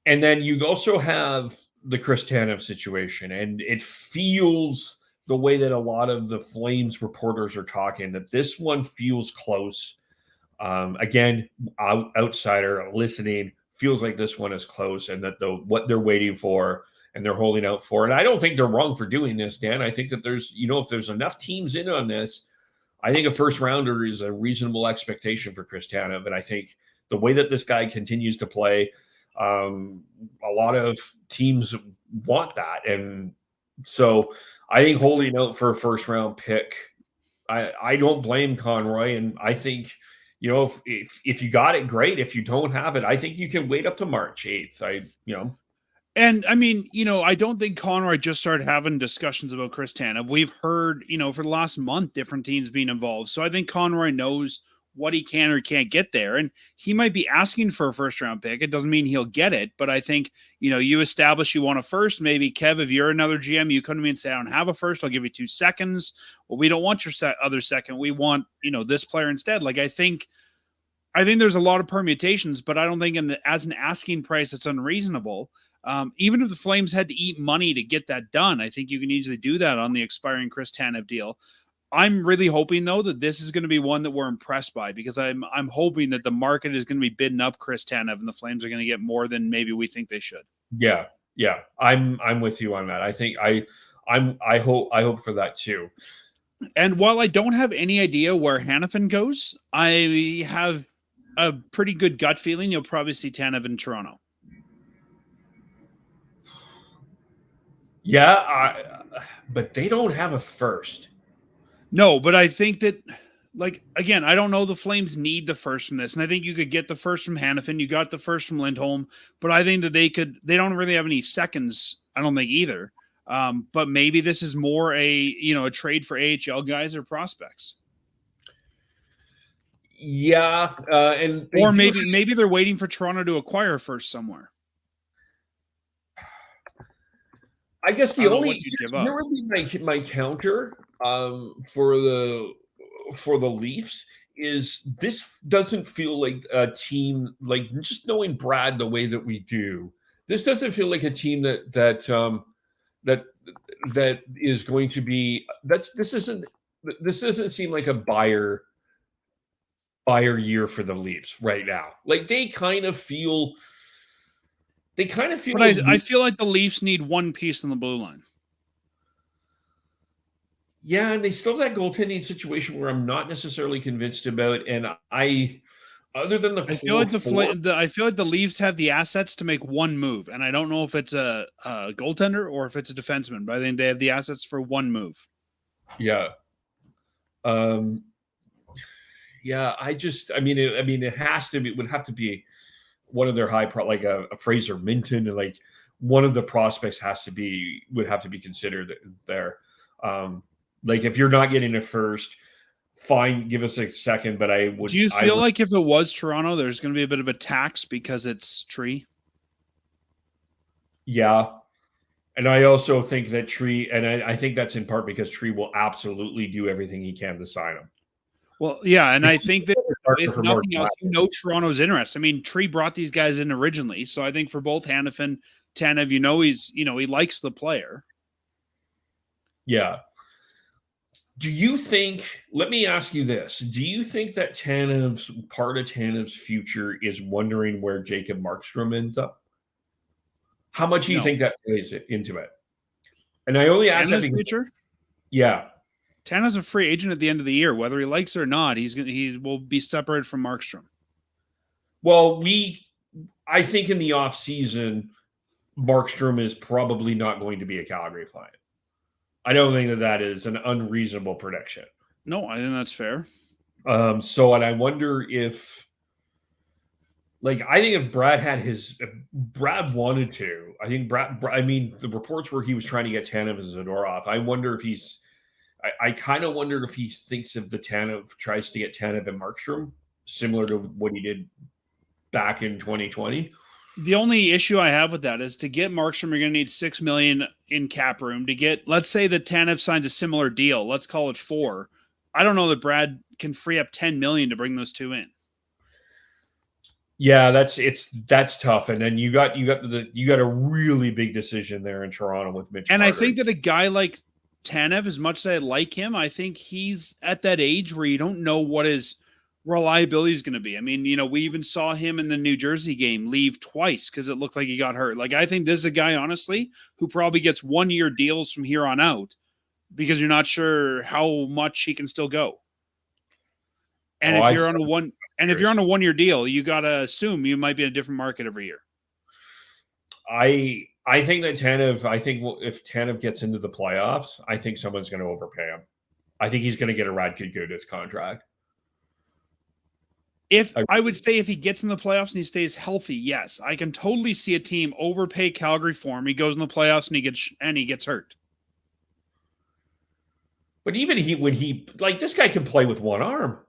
And then you also have the Chris Tanev situation, and it feels the way that a lot of the Flames reporters are talking, that this one feels close. Again, outsider listening, feels like this one is close, and that what they're waiting for and they're holding out for. And I don't think they're wrong for doing this, Dan. I think that there's, if there's enough teams in on this, I think a first rounder is a reasonable expectation for Chris Tanev. And I think the way that this guy continues to play, a lot of teams want that. And so I think holding out for a first round pick, I don't blame Conroy. And I think, if you got it, great. If you don't have it, I think you can wait up to March 8th. And I mean, I don't think Conroy just started having discussions about Chris Tanev. We've heard, for the last month, different teams being involved. So I think Conroy knows what he can or can't get there. And he might be asking for a first round pick. It doesn't mean he'll get it. But I think, you establish you want a first. Maybe, Kev, if you're another GM, you come to me and say, I don't have a first. I'll give you 2 seconds. Well, we don't want your other second. We want, this player instead. Like, I think there's a lot of permutations, but I don't think as an asking price, it's unreasonable. Even if the Flames had to eat money to get that done, I think you can easily do that on the expiring Chris Tanev deal. I'm really hoping, though, that this is going to be one that we're impressed by, because I'm hoping that the market is going to be bidding up Chris Tanev and the Flames are going to get more than maybe we think they should. Yeah. I'm with you on that. I think I hope for that too. And while I don't have any idea where Hanifin goes, I have a pretty good gut feeling you'll probably see Tanev in Toronto. Yeah, but they don't have a first. No, but I think that, again, I don't know the Flames need the first from this. And I think you could get the first from Hanifin. You got the first from Lindholm. But I think that they don't really have any seconds, I don't think either. But maybe this is more a trade for AHL guys or prospects. Yeah. Or maybe they're waiting for Toronto to acquire first somewhere. I guess here would be my counter for the Leafs is this doesn't feel like a team, like, just knowing Brad the way that we do. This doesn't feel like a team that is going to be this doesn't seem like a buyer year for the Leafs right now. Like, they kind of feel. But I feel like the Leafs need one piece on the blue line. Yeah, and they still have that goaltending situation where I'm not necessarily convinced about. And other than I feel like the Leafs have the assets to make one move, and I don't know if it's a goaltender or if it's a defenseman, but I think they have the assets for one move. Yeah. Yeah. It has to be. It would have to be one of their like a Fraser Minton, and like one of the prospects would have to be considered there. Like, if you're not getting a first, fine, give us a second. But I would. Do you feel like if it was Toronto, there's going to be a bit of a tax because it's Tree? Yeah. And I also think that Tree, and I think that's in part because Tree will absolutely do everything he can to sign him. Well, yeah, and I think that if nothing else, Toronto's interest. I mean, Tree brought these guys in originally, so I think for both Hanifin, Tanev, he likes the player. Yeah. Let me ask you this. Do you think that part of Tanev's future is wondering where Jacob Markstrom ends up? How much do you think that plays into it? And I only ask that because, future? Yeah. Tanev's a free agent at the end of the year. Whether he likes it or not, he will be separated from Markstrom. Well, I think in the offseason, Markstrom is probably not going to be a Calgary Fly. I don't think that is an unreasonable prediction. No, I think that's fair. And I wonder if, I think if Brad wanted to, I think the reports where he was trying to get Tanev as Zadorov, I wonder if I kind of wondered if he thinks of the Tanev, tries to get Tanev and Markstrom, similar to what he did back in 2020. The only issue I have with that is to get Markstrom, you're going to need $6 million in cap room. To get, let's say that Tanev signs a similar deal, let's call it $4 million. I don't know that Brad can free up $10 million to bring those two in. Yeah, that's tough. And then you got a really big decision there in Toronto with Mitch. And Carter. I think that a guy like Tanev, as much as I like him, I think he's at that age where you don't know what his reliability is going to be. I mean, we even saw him in the New Jersey game leave twice because it looked like he got hurt. Like, I think this is a guy, honestly, who probably gets 1-year deals from here on out because you're not sure how much he can still go. And if you're on a 1-year deal, you got to assume you might be in a different market every year. I think that if Tanev gets into the playoffs, I think someone's going to overpay him. I think he's going to get a Radko Gudas contract. I would say if he gets in the playoffs and he stays healthy, yes, I can totally see a team overpay Calgary for him. He goes in the playoffs and he gets hurt. But even when he like this guy can play with one arm.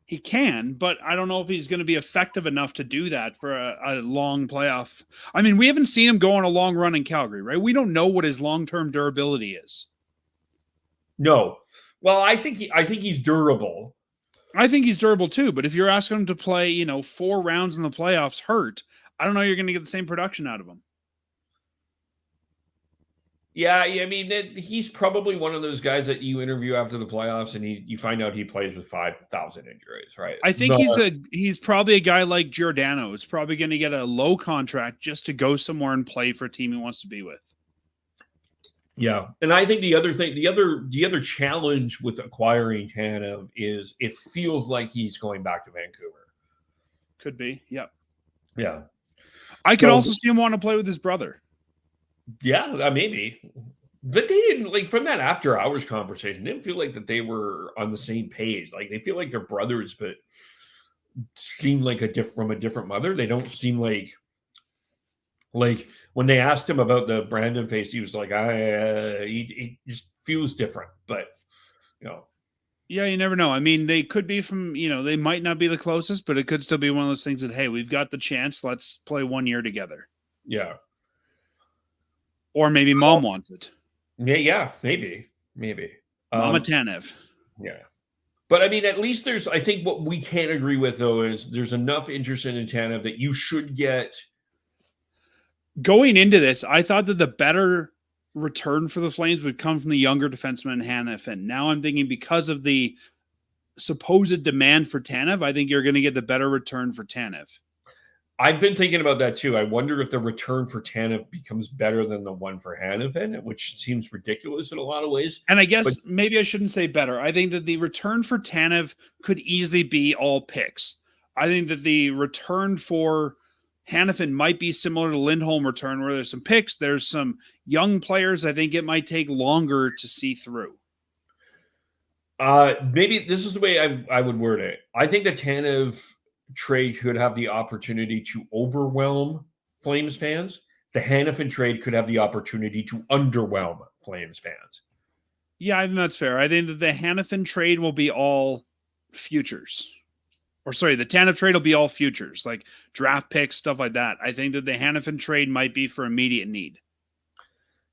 He can, but I don't know if he's going to be effective enough to do that for a long playoff. I mean, we haven't seen him go on a long run in Calgary, right? We don't know what his long-term durability is. No. Well, I think he's durable. I think he's durable too, but if you're asking him to play, 4 rounds in the playoffs hurt, I don't know you're going to get the same production out of him. Yeah, I mean, he's probably one of those guys that you interview after the playoffs, and you find out he plays with 5,000 injuries, right? I think he's probably a guy like Giordano. It's probably going to get a low contract just to go somewhere and play for a team he wants to be with. Yeah, and I think the other challenge with acquiring Tanev is it feels like he's going back to Vancouver. Could be, yep. Yeah. I could also see him want to play with his brother. Yeah, maybe. But they didn't, from that after hours conversation, didn't feel like that they were on the same page. Like, they feel like they're brothers, but seem like from a different mother. They don't seem like when they asked him about the Brandon face, he was like, he just feels different. But, Yeah, you never know. I mean, they could be from, they might not be the closest, but it could still be one of those things that, hey, we've got the chance. Let's play 1 year together. Yeah. Or maybe mom wants it. Yeah, maybe. Mama Tanev. Yeah. But I mean, at least I think what we can't agree with, though, is there's enough interest in Tanev that you should get. Going into this, I thought that the better return for the Flames would come from the younger defenseman Hanifin. Now I'm thinking because of the supposed demand for Tanev, I think you're going to get the better return for Tanev. I've been thinking about that too. I wonder if the return for Tanev becomes better than the one for Hanifin, which seems ridiculous in a lot of ways. And I guess maybe I shouldn't say better. I think that the return for Tanev could easily be all picks. I think that the return for Hanifin might be similar to Lindholm return, where there's some picks, there's some young players. I think it might take longer to see through. Maybe this is the way I would word it. I think the Tanev trade could have the opportunity to overwhelm Flames fans. The Hanifin trade could have the opportunity to underwhelm Flames fans. Yeah, I think that's fair. I think that the Hanifin trade will be all futures. Or sorry, the Tanev trade will be all futures, like draft picks, stuff like that. I think that the Hanifin trade might be for immediate need.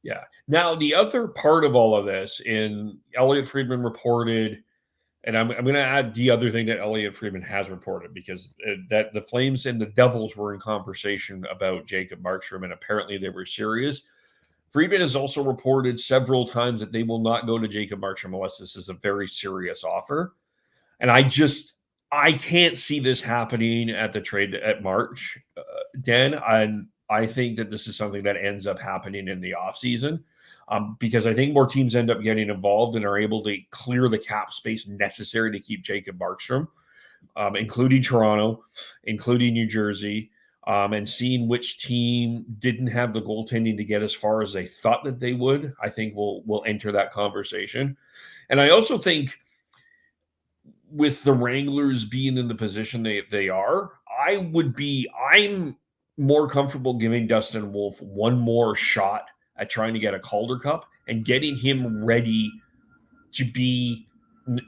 Yeah. Now, the other part of all of this, in Elliot Friedman reported, and I'm going to add the other thing that Elliot Friedman has reported, because that the Flames and the Devils were in conversation about Jacob Markstrom, and apparently they were serious. Friedman has also reported several times that they will not go to Jacob Markstrom unless this is a very serious offer. And I can't see this happening at the trade at March, Dan. And I think that this is something that ends up happening in the offseason. Because I think more teams end up getting involved and are able to clear the cap space necessary to keep Jacob Markstrom, including Toronto, including New Jersey, and seeing which team didn't have the goaltending to get as far as they thought that they would. I think we'll enter that conversation. And I also think with the Wranglers being in the position they are, I'm more comfortable giving Dustin Wolf one more shot at trying to get a Calder Cup and getting him ready to be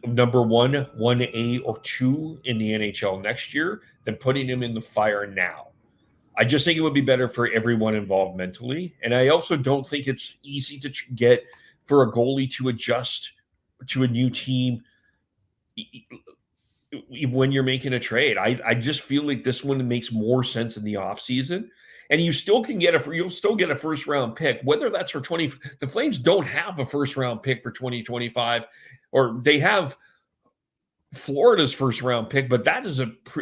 number 1A or 2 in the NHL next year than putting him in the fire now. I just think it would be better for everyone involved mentally. And I also don't think it's easy to get for a goalie to adjust to a new team when you're making a trade. I just feel like this one makes more sense in the offseason. And you still can you'll still get a first round pick, whether that's for the Flames don't have a first round pick for 2025, or they have Florida's first round pick, but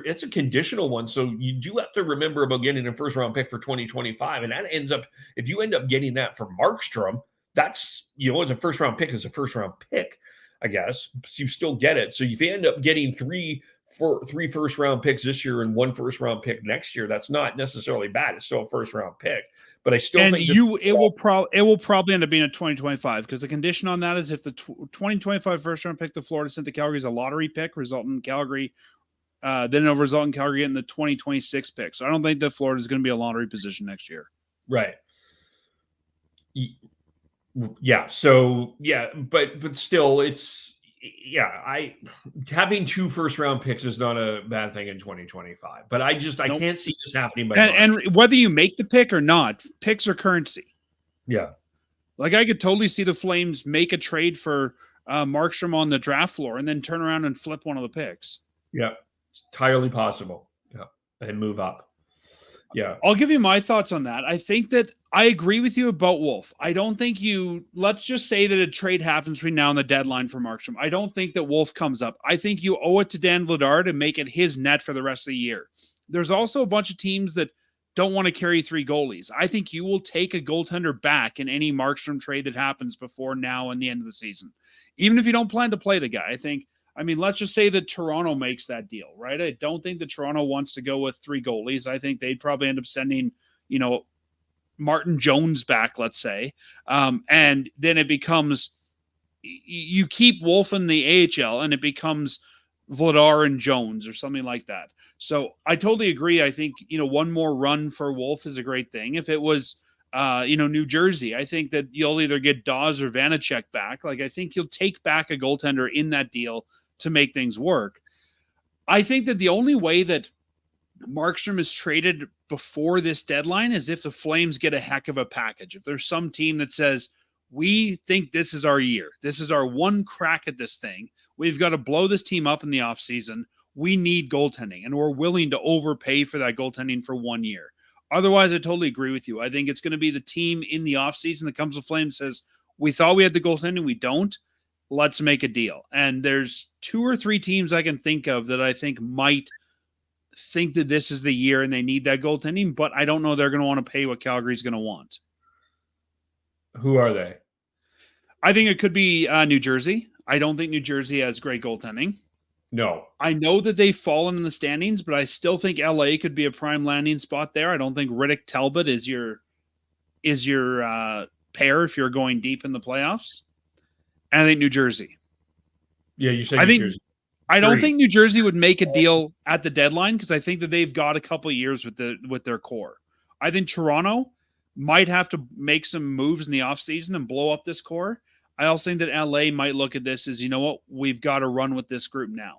it's a conditional one. So you do have to remember about getting a first round pick for 2025. And that ends up, if you end up getting that for Markstrom, that's, the first round pick is a first round pick, I guess. So you still get it. So if you end up getting three first round picks this year and 1 first round pick next year, that's not necessarily bad. It's still a first round pick, but I still think it will probably end up being a 2025, because the condition on that is if the 2025 first round pick the Florida sent to Calgary is a lottery pick, resulting in Calgary then it'll result in Calgary getting the 2026 pick. So I don't think that Florida is going to be a lottery position next year. Right. Yeah. So yeah, but still, it's having 2 first-round picks is not a bad thing in 2025. But I can't see this happening by March. And whether you make the pick or not, picks are currency. Yeah. Like I could totally see the Flames make a trade for Markstrom on the draft floor and then turn around and flip one of the picks. Yeah, it's entirely possible. Yeah, and move up. Yeah. I'll give you my thoughts on that. I think that I agree with you about Wolf. I don't think let's just say that a trade happens between now and the deadline for Markstrom. I don't think that Wolf comes up. I think you owe it to Dan Vladar to make it his net for the rest of the year. There's also a bunch of teams that don't want to carry 3 goalies. I think you will take a goaltender back in any Markstrom trade that happens before now and the end of the season. Even if you don't plan to play the guy, let's just say that Toronto makes that deal, right? I don't think that Toronto wants to go with 3 goalies. I think they'd probably end up sending, Martin Jones back, let's say. And then it becomes, you keep Wolf in the AHL and it becomes Vladar and Jones or something like that. So I totally agree. I think, one more run for Wolf is a great thing. If it was, New Jersey, I think that you'll either get Dawes or Vanacek back. Like, I think you'll take back a goaltender in that deal to make things work. I think that the only way that Markstrom is traded before this deadline is if the Flames get a heck of a package. If there's some team that says, we think this is our year, this is our one crack at this thing, we've got to blow this team up in the offseason, we need goaltending, and we're willing to overpay for that goaltending for 1 year. Otherwise, I totally agree with you. I think it's going to be the team in the offseason that comes to Flames says, we thought we had the goaltending, we don't. Let's make a deal. And there's 2 or 3 teams I can think of that I think might think that this is the year and they need that goaltending, but I don't know they're going to want to pay what Calgary's going to want. Who are they? I think it could be New Jersey. I don't think New Jersey has great goaltending. No. I know that they've fallen in the standings, but I still think LA could be a prime landing spot there. I don't think Riddick Talbot is your pair if you're going deep in the playoffs. And I think New Jersey. Yeah, you said New Jersey. I don't think New Jersey would make a deal at the deadline because I think that they've got a couple of years with their core. I think Toronto might have to make some moves in the offseason and blow up this core. I also think that LA might look at this as, you know what, we've got to run with this group now.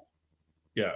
Yeah.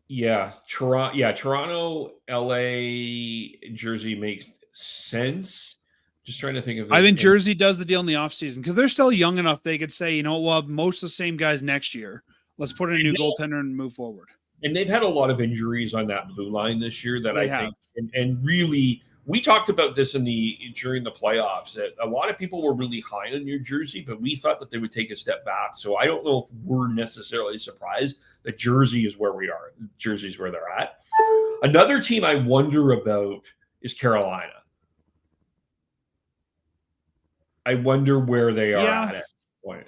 Yeah. Toronto, LA, Jersey makes sense. Just trying to think of. I think Jersey does the deal in the offseason because they're still young enough. They could say, we'll have most of the same guys next year. Let's put in a new goaltender and move forward. And they've had a lot of injuries on that blue line this year that I think, and really, we talked about this during the playoffs that a lot of people were really high on New Jersey, but we thought that they would take a step back. So I don't know if we're necessarily surprised that Jersey is where we are. Jersey's where they're at. Another team I wonder about is Carolina. I wonder where they are at this point.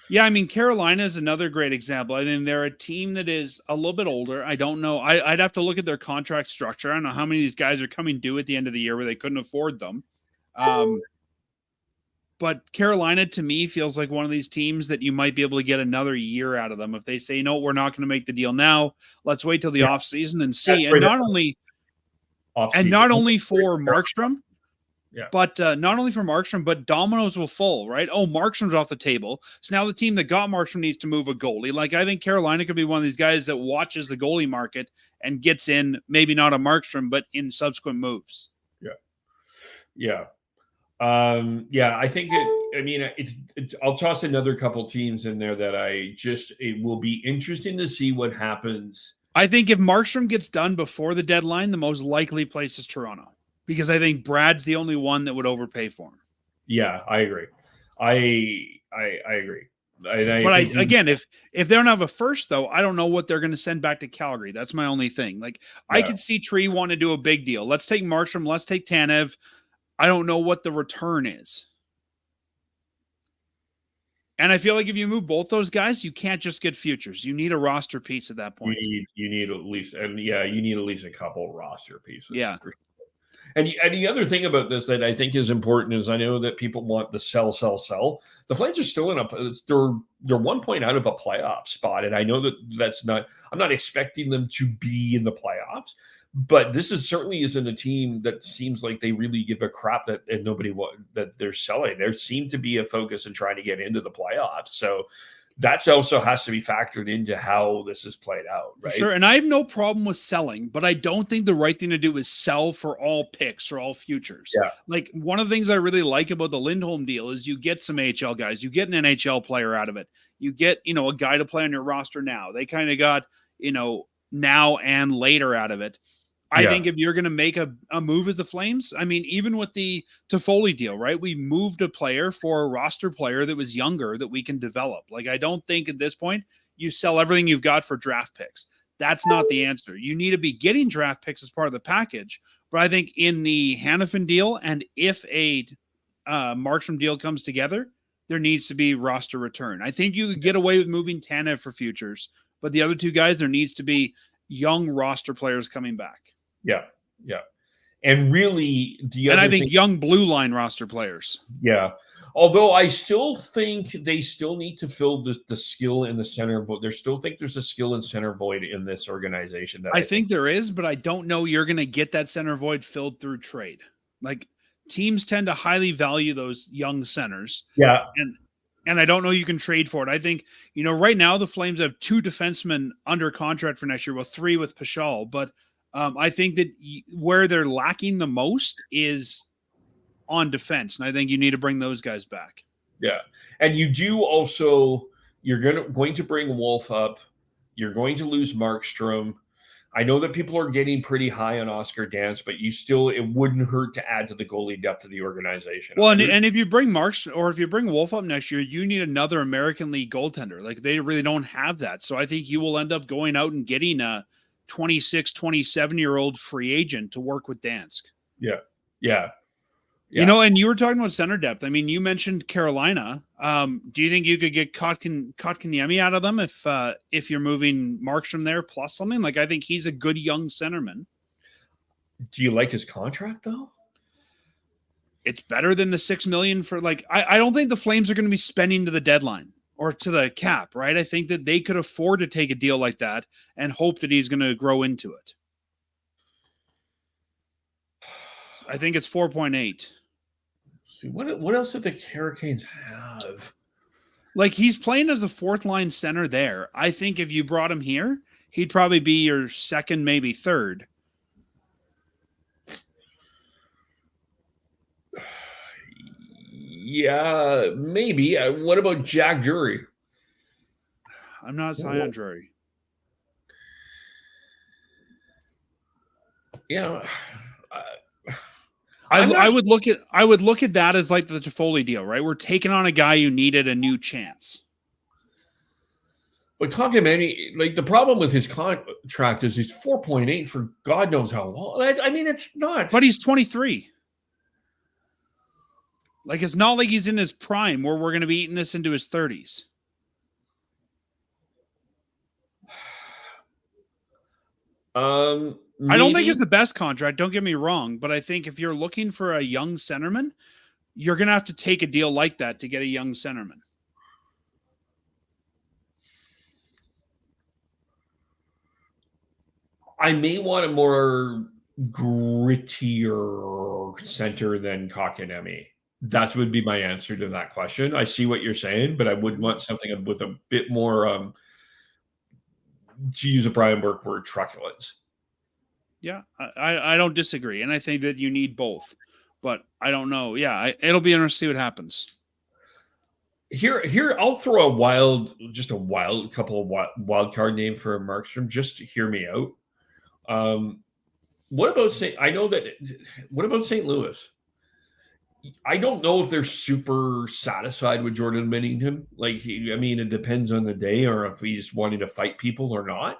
Yeah, Carolina is another great example. I think they're a team that is a little bit older. I don't know. I'd have to look at their contract structure. I don't know how many of these guys are coming due at the end of the year where they couldn't afford them. But Carolina, to me, feels like one of these teams that you might be able to get another year out of them. If they say, no, we're not going to make the deal now, let's wait till the offseason and see. And not only for Markstrom, but not only for Markstrom, but dominoes will fall, right? Oh, Markstrom's off the table. So now the team that got Markstrom needs to move a goalie. Like, I think Carolina could be one of these guys that watches the goalie market and gets in, maybe not a Markstrom, but in subsequent moves. Yeah. I think I'll toss another couple teams in there that it will be interesting to see what happens. I think if Markstrom gets done before the deadline, the most likely place is Toronto. Because I think Brad's the only one that would overpay for him. Yeah, I agree. I agree. Again, if they don't have a first, though, I don't know what they're going to send back to Calgary. That's my only thing. Like, I could see Tree want to do a big deal. Let's take Markstrom. Let's take Tanev. I don't know what the return is. And I feel like if you move both those guys, you can't just get futures. You need a roster piece at that point. You need at least, you need at least a couple roster pieces. Yeah. And the other thing about this that I think is important is I know that people want the sell. The Flames are still they're 1 point out of a playoff spot, and I know that that's not. I'm not expecting them to be in the playoffs, but this is certainly isn't a team that seems like they really give a crap that and that they're selling. There seemed to be a focus in trying to get into the playoffs, so that also has to be factored into how this is played out, right? Sure, and I have no problem with selling, but I don't think the right thing to do is sell for all picks or all futures. Yeah. Like, one of the things I really like about the Lindholm deal is you get some AHL guys, you get an NHL player out of it, you get, a guy to play on your roster now. They kind of got, now and later out of it. I think if you're going to make a move as the Flames, I mean, even with the Toffoli deal, right? We moved a player for a roster player that was younger that we can develop. Like, I don't think at this point you sell everything you've got for draft picks. That's not the answer. You need to be getting draft picks as part of the package. But I think in the Hanifin deal, and if a Markstrom deal comes together, there needs to be roster return. I think you could get away with moving Tanev for futures, but the other two guys, there needs to be young roster players coming back. Yeah. And really, I think young blue line roster players. Yeah. Although I still think they still need to fill the skill in the center void. They still think there's a skill in center void in this organization. I think there is, but I don't know you're going to get that center void filled through trade. Like, teams tend to highly value those young centers. Yeah. And I don't know you can trade for it. I think, right now the Flames have 2 defensemen under contract for next year. Well, 3 with Paschal, but I think that where they're lacking the most is on defense, and I think you need to bring those guys back. Yeah, and you do also. You're going to bring Wolf up. You're going to lose Markstrom. I know that people are getting pretty high on Oscar Dance, but it wouldn't hurt to add to the goalie depth of the organization. Well, and if you bring Markstrom or if you bring Wolf up next year, you need another American League goaltender. Like, they really don't have that, so I think you will end up going out and getting a 26, 27-year-old free agent to work with Dansk. Yeah. And you were talking about center depth. I mean, you mentioned Carolina. Do you think you could get Kotkaniemi out of them if you're moving Markstrom there plus something? Like, I think he's a good young centerman. Do you like his contract though? It's better than the $6 million for I don't think the Flames are going to be spending to the deadline or to the cap, right? I think that they could afford to take a deal like that and hope that he's going to grow into it. I think it's 4.8. See, what else did the Hurricanes have? Like, he's playing as a 4th line center there. I think if you brought him here, he'd probably be your 2nd, maybe 3rd. Yeah, maybe. What about Jack Drury? I'm not high on Drury. Yeah. I would look at that as like the Toffoli deal, right? We're taking on a guy who needed a new chance. But Kotkaniemi, like, the problem with his contract is he's 4.8 for God knows how long. I mean, it's not. But he's 23. Like, it's not like he's in his prime where we're going to be eating this into his 30s. I don't think it's the best contract. Don't get me wrong. But I think if you're looking for a young centerman, you're going to have to take a deal like that to get a young centerman. I may want a more grittier center than Kotkaniemi. That would be my answer to that question. I see what you're saying, but I would want something with a bit more, to use a Brian Burke word, truculence. Yeah, I don't disagree. And I think that you need both. But I don't know. Yeah, it'll be interesting to see what happens. Here, I'll throw a couple of wild card name for Markstrom. Just to hear me out. What about St. Louis? I don't know if they're super satisfied with Jordan Binnington. It depends on the day or if he's wanting to fight people or not.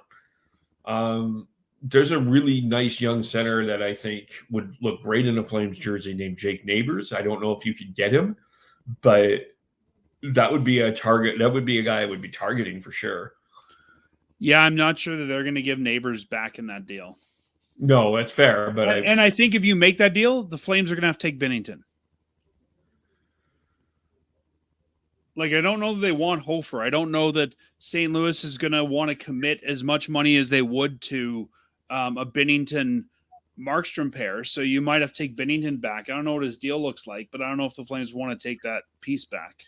There's a really nice young center that I think would look great in a Flames jersey named Jake Neighbors. I don't know if you could get him, but that would be a target. That would be a guy I would be targeting for sure. Yeah, I'm not sure that they're going to give Neighbors back in that deal. No, that's fair, but And I think if you make that deal, the Flames are going to have to take Binnington. Like, I don't know that they want Hofer. I don't know that St. Louis is going to want to commit as much money as they would to a Binnington Markstrom pair. So you might have to take Binnington back. I don't know what his deal looks like, but I don't know if the Flames want to take that piece back.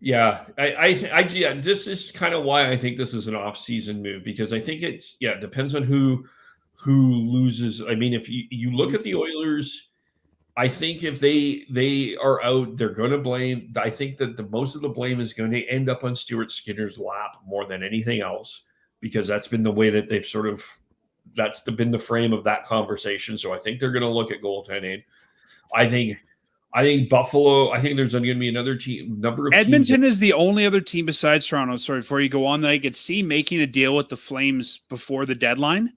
Yeah, yeah, this is kind of why I think this is an off-season move, because I think it depends on who loses. I mean, if you look at the Oilers, I think if they are out, they're going to blame. I think that most of the blame is going to end up on Stuart Skinner's lap more than anything else, because that's been the way that they've been the frame of that conversation. So I think they're going to look at goaltending. I think Buffalo. I think there's going to be another number of Edmonton teams is the only other team besides Toronto. Sorry, before you go on, that I could see making a deal with the Flames before the deadline.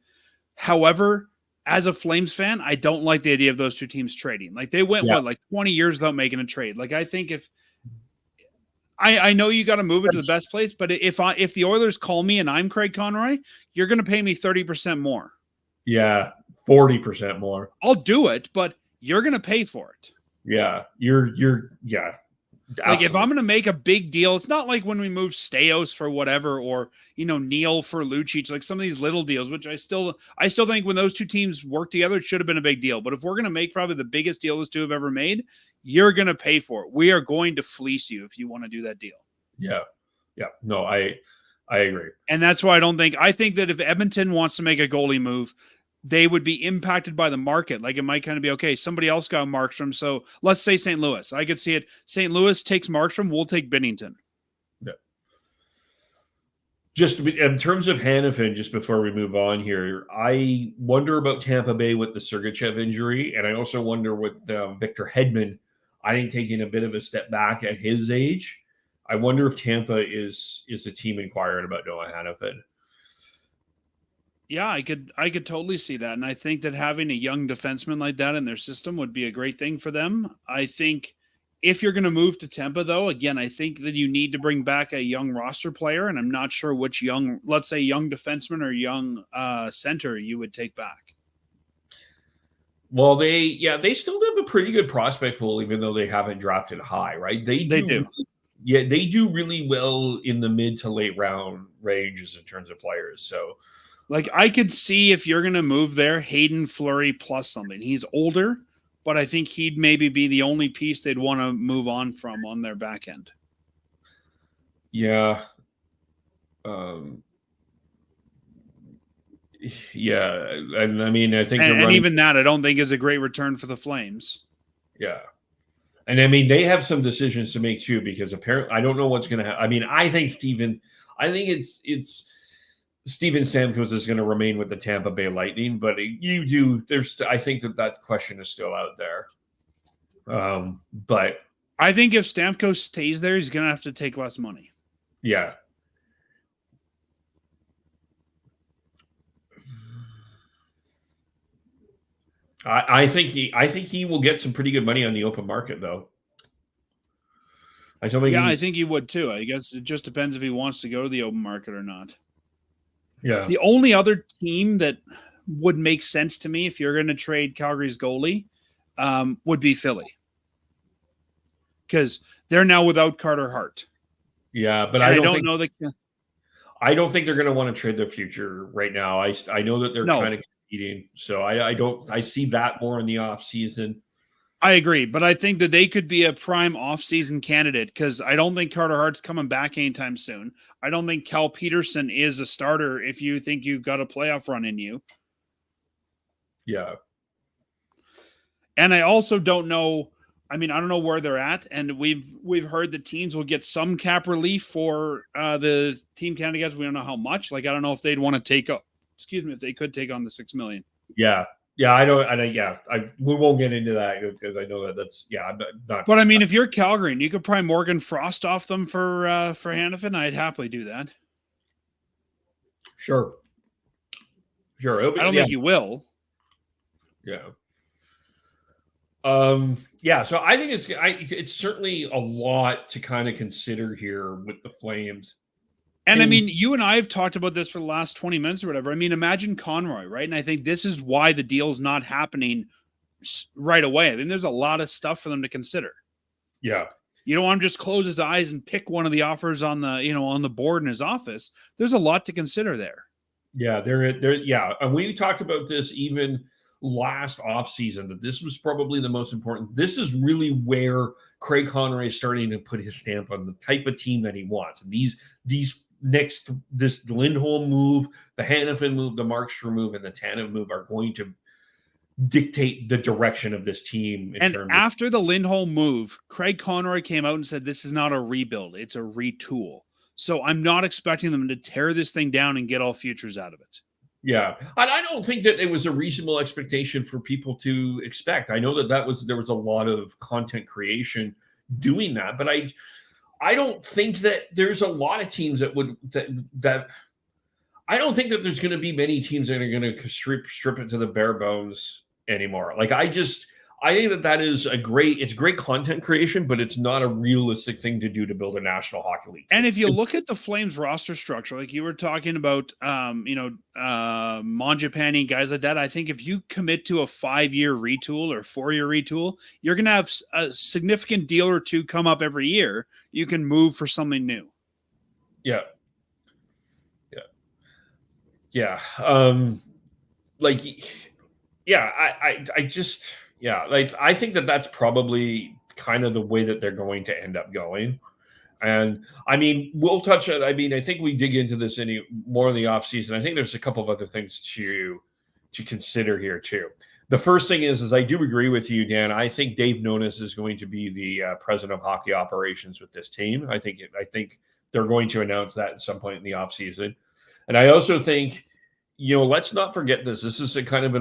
However, as a Flames fan, I don't like the idea of those two teams trading. Like, they went like 20 years without making a trade. Like, I think if I know you got to move it to the best place, but if the Oilers call me and I'm Craig Conroy, you're going to pay me 30% more. Yeah, 40% more. I'll do it, but you're going to pay for it. Yeah, you're yeah. Like, if I'm going to make a big deal, it's not like when we moved Staios for whatever, or, Neil for Lucic, like some of these little deals, which I still think when those two teams work together, it should have been a big deal. But if we're going to make probably the biggest deal those two have ever made, you're going to pay for it. We are going to fleece you if you want to do that deal. Yeah. No, I agree. And that's why I think that if Edmonton wants to make a goalie move, they would be impacted by the market. Like, it might kind of be, okay, somebody else got Markstrom. So let's say St. Louis. I could see it. St. Louis takes Markstrom. We'll take Binnington. Yeah. Just in terms of Hanifin, just before we move on here, I wonder about Tampa Bay with the Sergachev injury. And I also wonder with Victor Hedman, I think taking a bit of a step back at his age. I wonder if Tampa is a team inquiring about Noah Hanifin. Yeah, I could totally see that. And I think that having a young defenseman like that in their system would be a great thing for them. I think if you're going to move to Tampa, though, again, I think that you need to bring back a young roster player. And I'm not sure which let's say young defenseman or young center you would take back. Well, they still have a pretty good prospect pool, even though they haven't drafted high, right? They do. Yeah, they do really well in the mid to late round ranges in terms of players. So, like, I could see if you're going to move there, Hayden Fleury plus something. He's older, but I think he'd maybe be the only piece they'd want to move on from on their back end. Yeah. Yeah. And I mean, I think and even that, I don't think is a great return for the Flames. Yeah. And I mean, they have some decisions to make too, because apparently I don't know what's going to happen. I mean, I think it's Steven Stamkos is going to remain with the Tampa Bay Lightning, but I think that question is still out there. But I think if Stamkos stays there, he's going to have to take less money. Yeah. I think he will get some pretty good money on the open market, though. I think he would too. I guess it just depends if he wants to go to the open market or not. Yeah. The only other team that would make sense to me if you're going to trade Calgary's goalie would be Philly, because they're now without Carter Hart. Yeah, but I don't think they're going to want to trade their future right now. I know that they're kind of competing, so I see that more in the off season. I agree, but I think that they could be a prime off-season candidate, because I don't think Carter Hart's coming back anytime soon. I don't think Cal Peterson is a starter if you think you've got a playoff run in you. Yeah. And I also don't know. I mean, I don't know where they're at, and we've heard that teams will get some cap relief for the team candidates. We don't know how much. Like, I don't know if they'd want to take up. If they could take on the $6 million. Yeah. Yeah, I don't. We won't get into that because I know that's. Yeah, I'm not. But I mean, if you're Calgary and you could probably Morgan Frost off them for Hanifin, I'd happily do that. Sure. I don't think you will. Yeah. Yeah. So I think it's certainly a lot to kind of consider here with the Flames. And I mean, you and I have talked about this for the last 20 minutes or whatever. I mean, imagine Conroy, right? And I think this is why the deal's not happening right away. I think there's a lot of stuff for them to consider. Yeah. You don't want to just close his eyes and pick one of the offers on the, on the board in his office. There's a lot to consider there. Yeah, yeah. And we talked about this even last offseason, that this was probably the most important. This is really where Craig Conroy is starting to put his stamp on the type of team that he wants. And this Lindholm move, the Hanifin move, the Markstrom move, and the Tanev move are going to dictate the direction of this team. And after the Lindholm move, Craig Conroy came out and said, this is not a rebuild, it's a retool. So I'm not expecting them to tear this thing down and get all futures out of it. Yeah. And I don't think that it was a reasonable expectation for people to expect. I know that there was a lot of content creation doing that, but I don't think that there's a lot of teams that would that I don't think that there's going to be many teams that are going to strip it to the bare bones anymore. Like I think that is it's great content creation, but it's not a realistic thing to do to build a National Hockey League. And if you look at the Flames roster structure, like you were talking about, Mangiapane, guys like that, I think if you commit to a 5-year retool or 4-year retool, you're going to have a significant deal or two come up every year. You can move for something new. Yeah. Yeah. I think that that's probably kind of the way that they're going to end up going. And I mean, we'll touch on, I think we dig into this any more in the offseason. I think there's a couple of other things to consider here too. The first thing is I do agree with you, Dan. I think Dave Nonis is going to be the president of hockey operations with this team. I think they're going to announce that at some point in the offseason. And I also think, let's not forget this. This is Jerome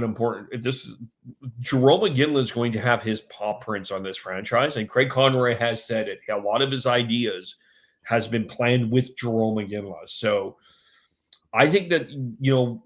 McGinley is going to have his paw prints on this franchise. And Craig Conroy has said it. A lot of his ideas has been planned with Jerome McGinley. So I think that,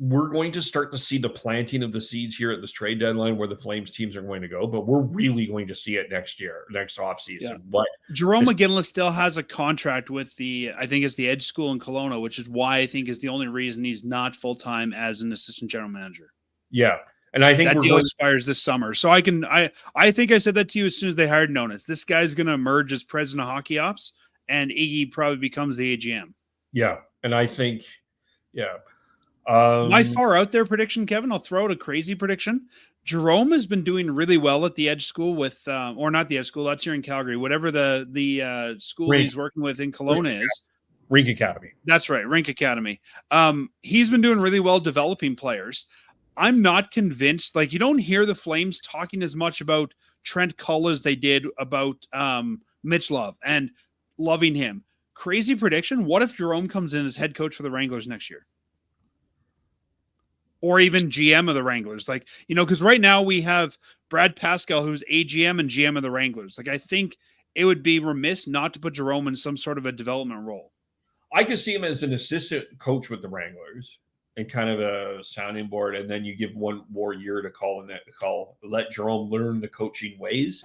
we're going to start to see the planting of the seeds here at this trade deadline where the Flames teams are going to go, but we're really going to see it next offseason. Yeah. But Jerome McGinley still has a contract with I think it's the Edge School in Kelowna, which is why I think is the only reason he's not full-time as an assistant general manager. Yeah. And I think that deal expires this summer. So I think I said that to you as soon as they hired Nonis. This guy's going to emerge as president of hockey ops, and Iggy probably becomes the AGM. Yeah. And I think, yeah. My far out there prediction, Kevin, I'll throw out a crazy prediction. Jerome has been doing really well at the Edge School with, or not the Edge School, that's here in Calgary, whatever the school he's working with in Kelowna is. Rink Academy. That's right, Rink Academy. He's been doing really well developing players. I'm not convinced, like you don't hear the Flames talking as much about Trent Cull as they did about Mitch Love and loving him. Crazy prediction. What if Jerome comes in as head coach for the Wranglers next year? Or even GM of the Wranglers. Like, because right now we have Brad Pascal, who's AGM and GM of the Wranglers. Like, I think it would be remiss not to put Jerome in some sort of a development role. I could see him as an assistant coach with the Wranglers and kind of a sounding board. And then you give one more year to let Jerome learn the coaching ways.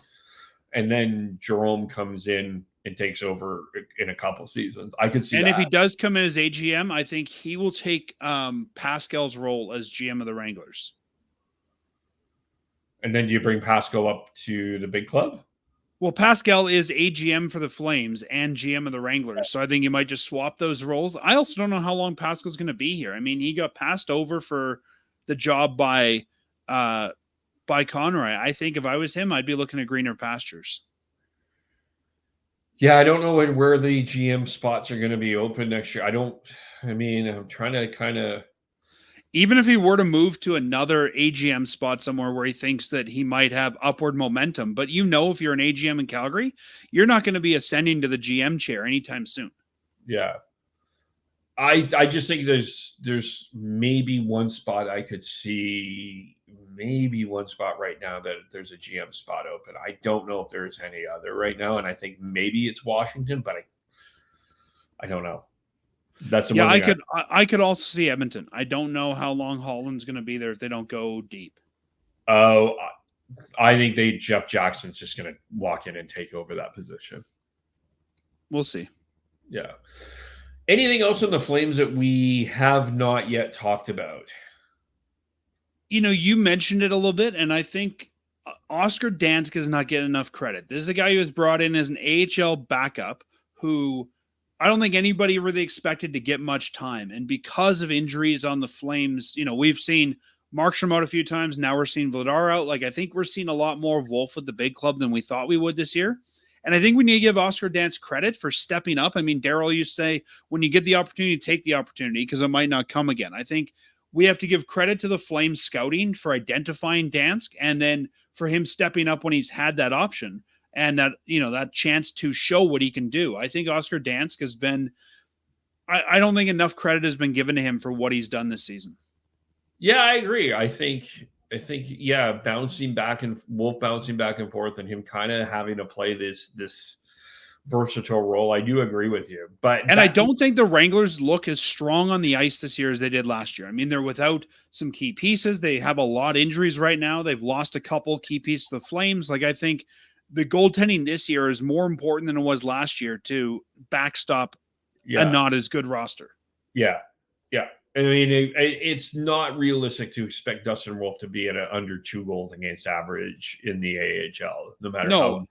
And then Jerome comes in and takes over in a couple seasons. I could see and that. If he does come in as AGM, I think he will take Pascal's role as GM of the Wranglers. And then do you bring Pascal up to the big club? Well, Pascal is AGM for the Flames and GM of the Wranglers. So I think you might just swap those roles. I also don't know how long Pascal's going to be here. I mean, he got passed over for the job by Conroy. I think if I was him, I'd be looking at greener pastures. Yeah, I don't know where the GM spots are going to be open next year. I'm trying to kind of... Even if he were to move to another AGM spot somewhere where he thinks that he might have upward momentum, but if you're an AGM in Calgary, you're not going to be ascending to the GM chair anytime soon. Yeah. I just think there's maybe one spot I could see, maybe one spot right now that there's a GM spot open. I don't know if there's any other right now, and I think maybe it's Washington, but I don't know. That's I could also see Edmonton. I don't know how long Holland's going to be there if they don't go deep. Oh, I think Jeff Jackson's just going to walk in and take over that position. We'll see. Yeah. Anything else on the Flames that we have not yet talked about? You mentioned it a little bit, and I think Oscar Dansk is not getting enough credit. This is a guy who was brought in as an AHL backup who I don't think anybody really expected to get much time. And because of injuries on the Flames, we've seen Markstrom out a few times. Now we're seeing Vladar out. Like, I think we're seeing a lot more of Wolf with the big club than we thought we would this year. And I think we need to give Oscar Dansk credit for stepping up. I mean, Daryl, you say when you get the opportunity, take the opportunity because it might not come again. I think we have to give credit to the Flames scouting for identifying Dansk and then for him stepping up when he's had that option and that, that chance to show what he can do. I think Oscar Dansk has been, I don't think enough credit has been given to him for what he's done this season. Yeah, I agree. I think, yeah, bouncing back and forth and him kind of having to play this versatile role. I do agree with you. But I don't think the Wranglers look as strong on the ice this year as they did last year. I mean, they're without some key pieces. They have a lot of injuries right now. They've lost a couple key pieces to the Flames. Like, I think the goaltending this year is more important than it was last year to backstop a not as good roster. Yeah. Yeah. I mean, it's not realistic to expect Dustin Wolf to be at under 2 goals against average in the AHL, no matter how.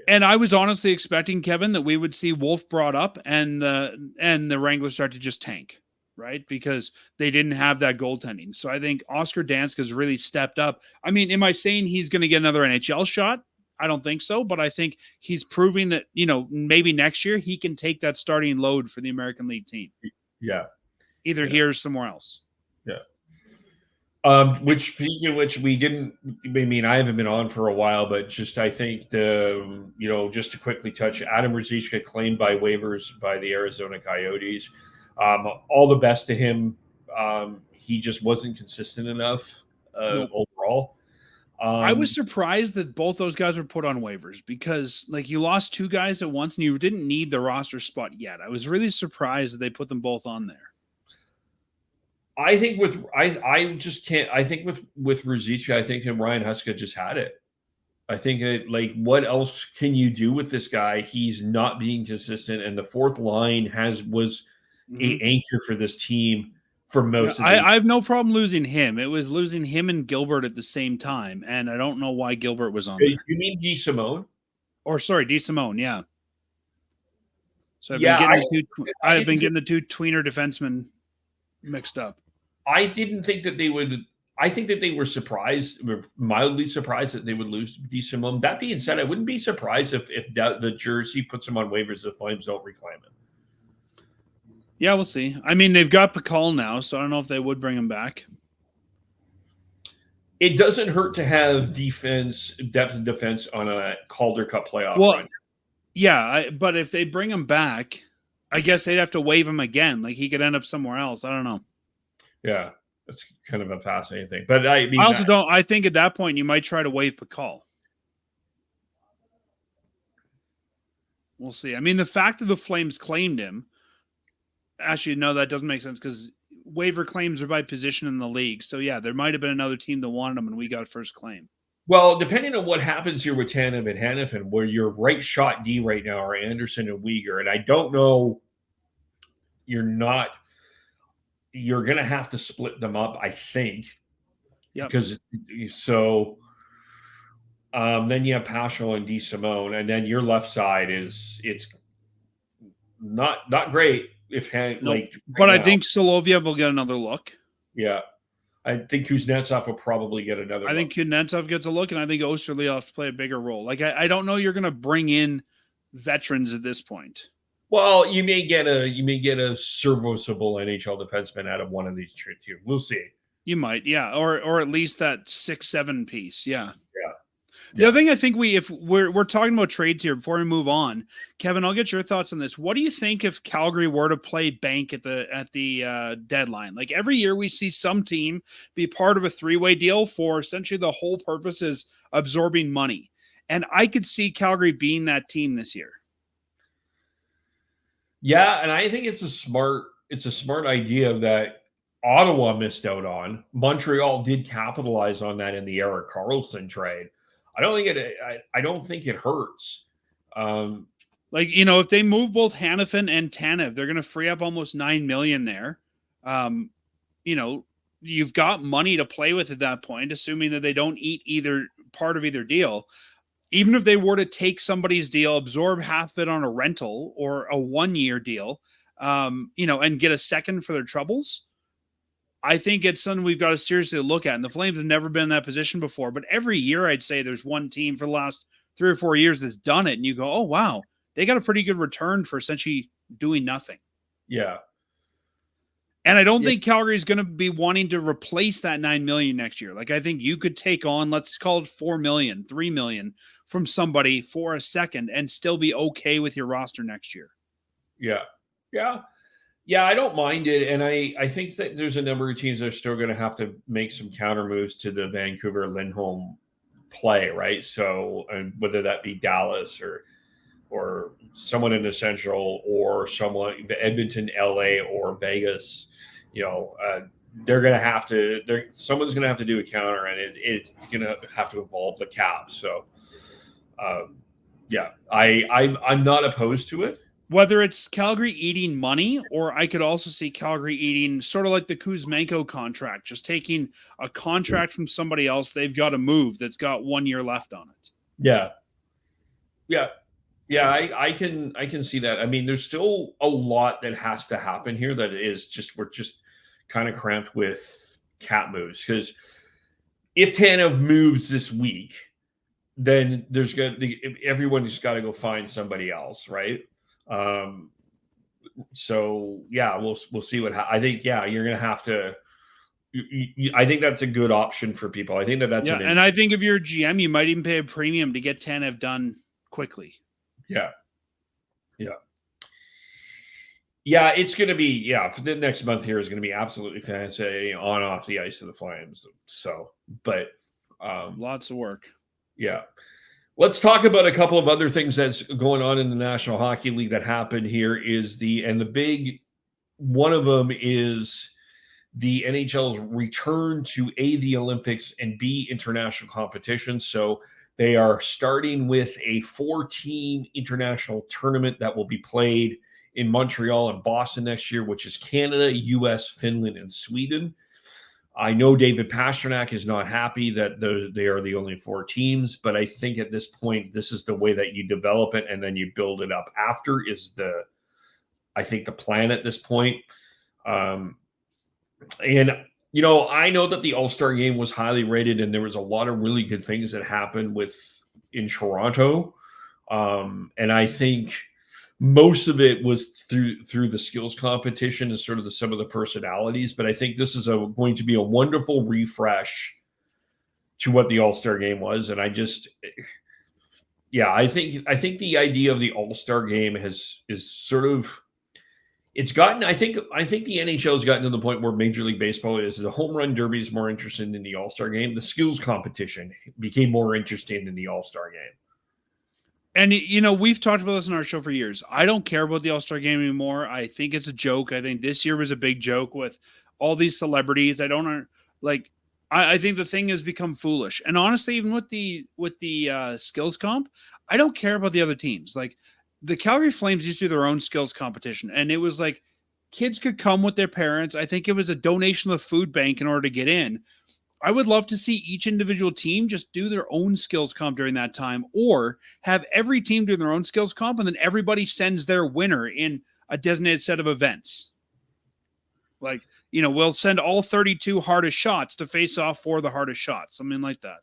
And I was honestly expecting, Kevin, that we would see Wolf brought up and the Wranglers start to just tank, right? Because they didn't have that goaltending. So I think Oscar Dansk has really stepped up. I mean, am I saying he's going to get another NHL shot? I don't think so, but I think he's proving that, maybe next year he can take that starting load for the American League team. Yeah. Either here or somewhere else. Yeah. Which we didn't, I mean, I haven't been on for a while, but just, I think just to quickly touch, Adam Ruzicka claimed by waivers by the Arizona Coyotes. All the best to him. He just wasn't consistent enough overall. I was surprised that both those guys were put on waivers because, like, you lost 2 guys at once and you didn't need the roster spot yet. I was really surprised that they put them both on there. I think with Ruzicka, I think Ryan Huska just had it. I think what else can you do with this guy? He's not being consistent, and the fourth line was an anchor for this team for most of I have no problem losing him. It was losing him and Gilbert at the same time, and I don't know why Gilbert was on there. You mean DeSimone? Or sorry, DeSimone, yeah. So I've been getting the 2 tweener defensemen mixed up. I didn't think that they would. I think that they were mildly surprised that they would lose DeSimone. That being said, I wouldn't be surprised if the Jersey puts him on waivers. The Flames don't reclaim him. Yeah, we'll see. I mean, they've got Pakal now, so I don't know if they would bring him back. It doesn't hurt to have depth of defense on a Calder Cup playoff run. Yeah, but if they bring him back, I guess they'd have to waive him again. Like, he could end up somewhere else. I don't know. Yeah, that's kind of a fascinating thing. But I mean, I think at that point you might try to waive Pakal. We'll see. I mean, the fact that the Flames claimed him, actually, no, that doesn't make sense because waiver claims are by position in the league. So, yeah, there might have been another team that wanted him and we got first claim. Well, depending on what happens here with Tanev and Hanifin, where your right shot D right now are Anderson and Weegar, and I don't know, you're going to have to split them up, I think. Yeah. Because then you have Paschal and DeSimone, and then your left side it's not great but I think Soloviev will get another look. Yeah. I think Kuznetsov will probably get another look. I think Kuznetsov gets a look, and I think Osterley will have to play a bigger role. Like, I don't know you're going to bring in veterans at this point. Well, you may get a serviceable NHL defenseman out of one of these two. We'll see. You might, yeah, or at least that 6-7 piece, yeah. Yeah. The other thing I think if we're talking about trades here before we move on, Kevin, I'll get your thoughts on this. What do you think if Calgary were to play bank at the deadline? Like, every year we see some team be part of a 3-way deal for essentially the whole purpose is absorbing money, and I could see Calgary being that team this year. Yeah, and I think it's a smart idea that Ottawa missed out on. Montreal did capitalize on that in the Erik Karlsson trade. I don't think it hurts. Like, Like, if they move both Hanifin and Tanev, they're going to free up almost $9 million there. You've got money to play with at that point, assuming that they don't eat either part of either deal. Even if they were to take somebody's deal, absorb half of it on a rental or a 1-year deal, and get a second for their troubles, I think it's something we've got to seriously look at. And the Flames have never been in that position before. But every year, I'd say there's one team for the last 3 or 4 years that's done it. And you go, oh, wow, they got a pretty good return for essentially doing nothing. Yeah. And I don't think Calgary is going to be wanting to replace that $9 million next year. Like, I think you could take on, let's call it $4 million, $3 million from somebody for a second and still be okay with your roster next year. Yeah. Yeah. Yeah, I don't mind it. And I think that there's a number of teams that are still going to have to make some counter moves to the Vancouver Lindholm play, right? So, and whether that be Dallas or someone in the Central or someone Edmonton, LA, or Vegas, they're going to have to. Someone's going to have to do a counter, and it's going to have to involve the cap. So, I'm not opposed to it. Whether it's Calgary eating money, or I could also see Calgary eating sort of like the Kuzmenko contract, just taking a contract from somebody else they've got to move that's got 1 year left on it. Yeah. Yeah. Yeah, I can see that. I mean, there's still a lot that has to happen here that is just, we're just kind of cramped with cap moves. Because if Tanev moves this week, then everyone's got to go find somebody else, right? So yeah, we'll see what I think. Yeah, you're gonna have to. I think that's a good option for people. I think that's and I think if you're a GM, you might even pay a premium to get Tanev done quickly. Yeah. It's going to be for the next month here is going to be absolutely fancy on off the ice of the Flames. So, but lots of work. Yeah. Let's talk about a couple of other things that's going on in the National Hockey League that happened here. The big one of them is the NHL's return to A, the Olympics, and B, international competition. So they are starting with a 4-team international tournament that will be played in Montreal and Boston next year, which is Canada, US, Finland, and Sweden. I know David Pastrnak is not happy that they are the only 4 teams, but I think at this point, this is the way that you develop it and then you build it up after is the plan at this point. And, I know that the All-Star game was highly rated and there was a lot of really good things that happened in Toronto. And I think most of it was through the skills competition and sort of some of the personalities. But I think this is going to be a wonderful refresh to what the All-Star game was. And I think the idea of the All-Star game is sort of, it's gotten, I think the NHL has gotten to the point where Major League Baseball is the home run derby is more interesting in the All-Star game. The skills competition became more interesting in the All-Star game. And, we've talked about this in our show for years. I don't care about the All-Star game anymore. I think it's a joke. I think this year was a big joke with all these celebrities. I think the thing has become foolish. And honestly, even with the skills comp, I don't care about the other teams. Like, the Calgary Flames used to do their own skills competition, and it was like kids could come with their parents. I think it was a donation to the food bank in order to get in. I would love to see each individual team just do their own skills comp during that time, or have every team do their own skills comp, and then everybody sends their winner in a designated set of events. Like, we'll send all 32 hardest shots to face off for the hardest shots, something like that.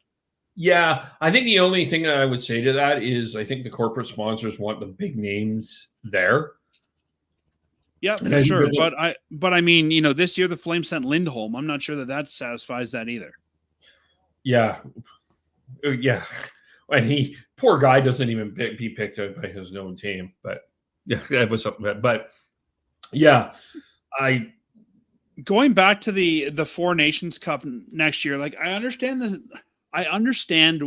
Yeah, I think the only thing that I would say to that is I think the corporate sponsors want the big names there. Yeah, for sure. But I mean, this year the Flames sent Lindholm. I'm not sure that satisfies that either. Yeah. Yeah. And poor guy doesn't even be picked up by his known team. But yeah, that was something. But yeah, going back to the Four Nations Cup next year, like I understand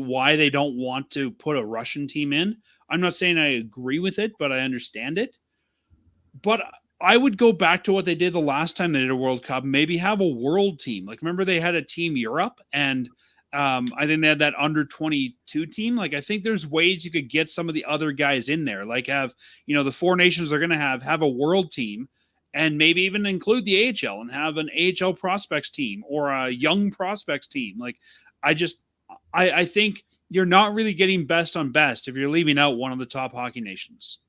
why they don't want to put a Russian team in. I'm not saying I agree with it, but I understand it. But I would go back to what they did the last time they did a World Cup, maybe have a world team. Like, remember they had a Team Europe, and I think they had that under 22 team. Like, I think there's ways you could get some of the other guys in there, like have, the four nations are going to have a world team and maybe even include the AHL and have an AHL prospects team or a young prospects team. Like, I think you're not really getting best on best if you're leaving out one of the top hockey nations.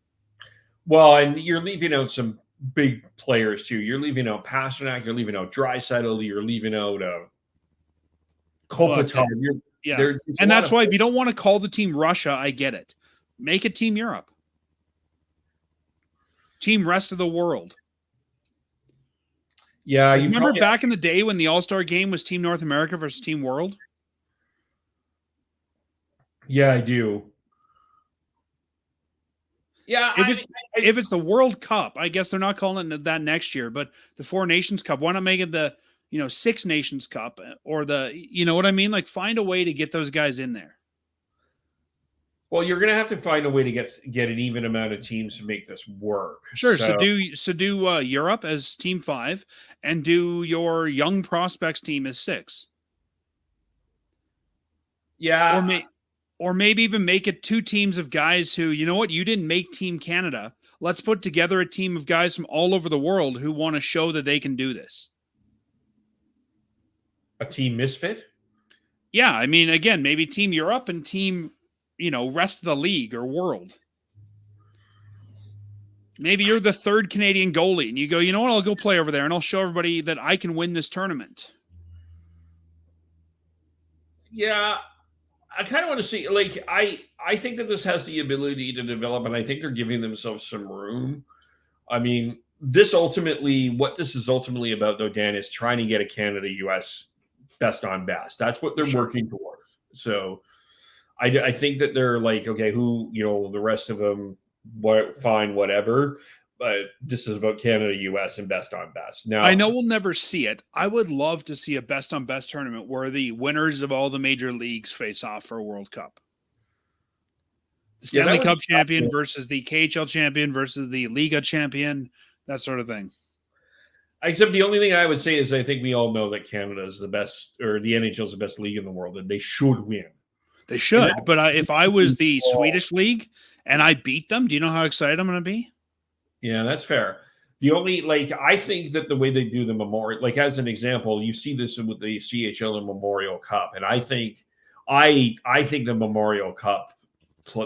Well, and you're leaving out some big players too. You're leaving out Pasternak, you're leaving out Draisaitl, you're leaving out Kopitar. Yeah. And that's why if you don't want to call the team Russia, I get it. Make it Team Europe. Team rest of the world. Yeah. You remember back in the day when the All-Star game was Team North America versus Team World? Yeah, I do. Yeah. If it's the World Cup, I guess they're not calling it that next year, but the Four Nations Cup, why not make it the Six Nations Cup or what I mean? Like, find a way to get those guys in there. Well, you're going to have to find a way to get an even amount of teams to make this work. Sure. So do Europe as Team 5 and do your young prospects team as 6. Yeah. Or maybe even make it 2 teams of guys who, you didn't make Team Canada. Let's put together a team of guys from all over the world who want to show that they can do this. A team misfit? Yeah, I mean, again, maybe Team Europe and Team, rest of the league or world. Maybe you're the 3rd Canadian goalie and you go, what, I'll go play over there and I'll show everybody that I can win this tournament. Yeah, I kind of want to see, like, I think that this has the ability to develop, and I think they're giving themselves some room. I mean, what this is ultimately about, though, Dan, is trying to get a Canada-US best on best. That's what they're working towards. So I think that they're like, okay, who, the rest of them, fine, whatever. But this is about Canada-US and best on best. Now, I know we'll never see it. I would love to see a best on best tournament where the winners of all the major leagues face off for a World Cup. The Stanley Cup champion versus the KHL champion versus the Liga champion, that sort of thing. Except the only thing I would say is I think we all know that Canada is the best, or the NHL is the best league in the world, and they should win. They should. But if I was the Swedish league and I beat them, do you know how excited I'm going to be? Yeah, that's fair. The only, I think that the way they do the Memorial, as an example, you see this with the CHL and Memorial Cup, and I think the Memorial Cup,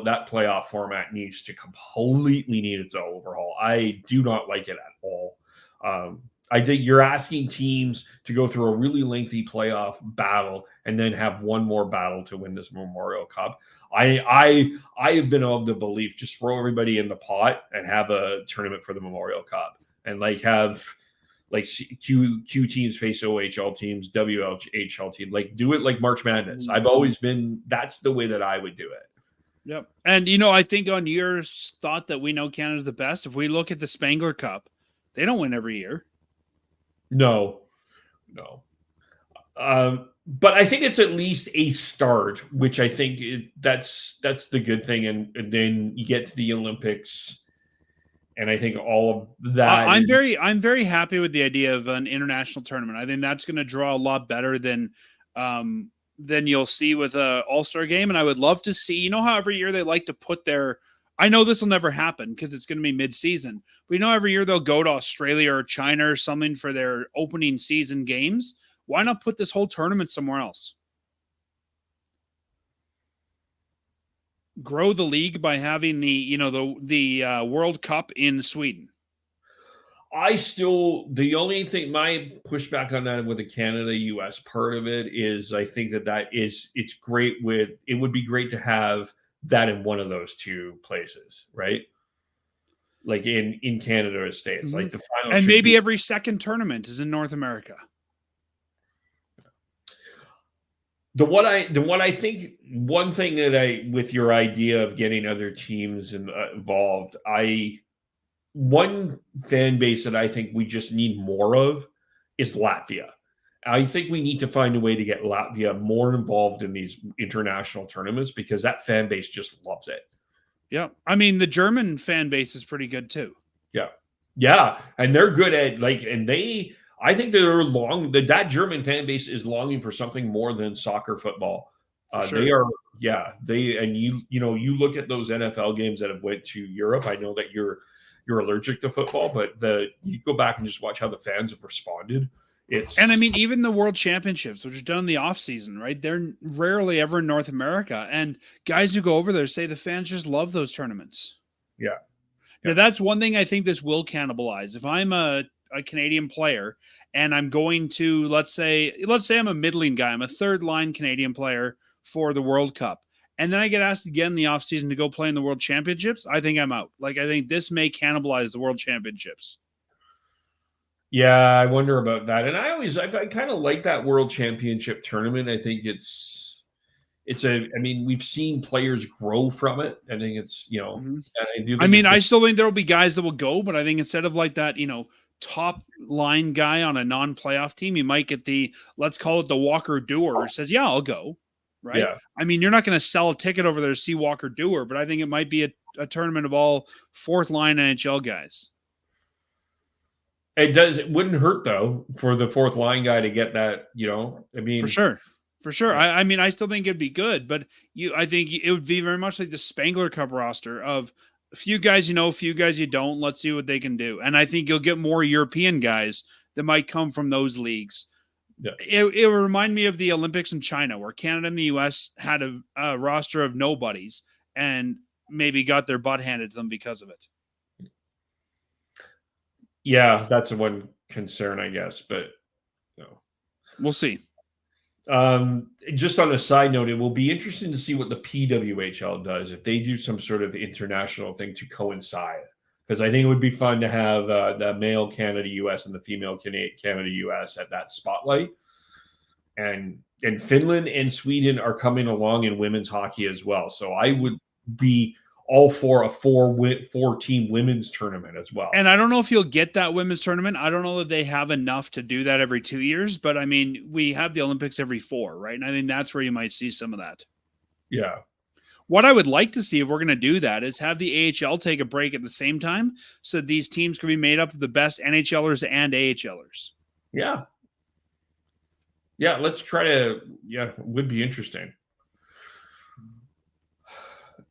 that playoff format needs to completely need its overhaul. I do not like it at all. I think you're asking teams to go through a really lengthy playoff battle and then have one more battle to win this Memorial Cup. I have been of the belief, just throw everybody in the pot and have a tournament for the Memorial Cup and have Q teams face OHL teams, WHL teams, do it like March Madness. I've always been, that's the way that I would do it. Yep. And, I think on your thought that we know Canada's the best, if we look at the Spangler Cup, they don't win every year. No. But I think it's at least a start, which I think that's the good thing. And then you get to the Olympics, and I think all of that. I'm very happy with the idea of an international tournament. I think that's going to draw a lot better than you'll see with a All-Star game. And I would love to see, how every year they like to put I know this will never happen because it's going to be mid-season. But every year they'll go to Australia or China or something for their opening season games. Why not put this whole tournament somewhere else? Grow the league by having the World Cup in Sweden. The only thing, my pushback on that with the Canada-US part of it is I think it's great it would be great to have that in one of those 2 places, right? Like in Canada or States, mm-hmm. Like the final, and maybe every second tournament is in North America. What I think, one thing that with your idea of getting other teams involved, one fan base that I think we just need more of is Latvia. I think we need to find a way to get Latvia more involved in these international tournaments because that fan base just loves it. Yeah. I mean, the German fan base is pretty good too. Yeah. Yeah. And they're good at I think that German fan base is longing for something more than soccer football. Sure. They are, and you look at those NFL games that have went to Europe. I know that you're allergic to football, but you go back and just watch how the fans have responded. And I mean, even the World Championships, which are done in the off season, right? They're rarely ever in North America, and guys who go over there say the fans just love those tournaments. Yeah. Now, that's one thing I think this will cannibalize. If I'm a Canadian player and I'm going to, let's say I'm a middling guy, I'm a third line Canadian player for the World Cup, and then I get asked again in the offseason to go play in the World Championships, I think I'm out. Like, I think this may cannibalize the World Championships. Yeah, I wonder about that. And I kind of like that World Championship tournament. I think we've seen players grow from it. I think it's, I still think there will be guys that will go, but I think instead of like that, top line guy on a non-playoff team, you might get let's call it the Walker Doer, who says, yeah, I'll go. Right. Yeah. I mean, you're not going to sell a ticket over there to see Walker Doer, but I think it might be a tournament of all fourth line NHL guys. It wouldn't hurt though for the fourth line guy to get that, for sure. Yeah. I mean, I still think it'd be good, but I think it would be very much like the Spangler Cup roster of a few guys, a few guys you don't. Let's see what they can do. And I think you'll get more European guys that might come from those leagues. Yeah. It would remind me of the Olympics in China, where Canada and the US had a roster of nobodies and maybe got their butt handed to them because of it. Yeah, that's the one concern, I guess, but we'll see. Just on a side note, it will be interesting to see what the PWHL does if they do some sort of international thing to coincide, because I think it would be fun to have the male Canada US and the female Canada US at that spotlight. And Finland and Sweden are coming along in women's hockey as well, so I would be all for a four-team women's tournament as well. And I don't know if you'll get that women's tournament. I don't know that they have enough to do that every 2 years, but I mean, we have the Olympics every 4, right? And I think that's where you might see some of that. Yeah. What I would like to see if we're going to do that is have the AHL take a break at the same time so these teams can be made up of the best NHLers and AHLers. Yeah. Yeah, let's try to, it would be interesting.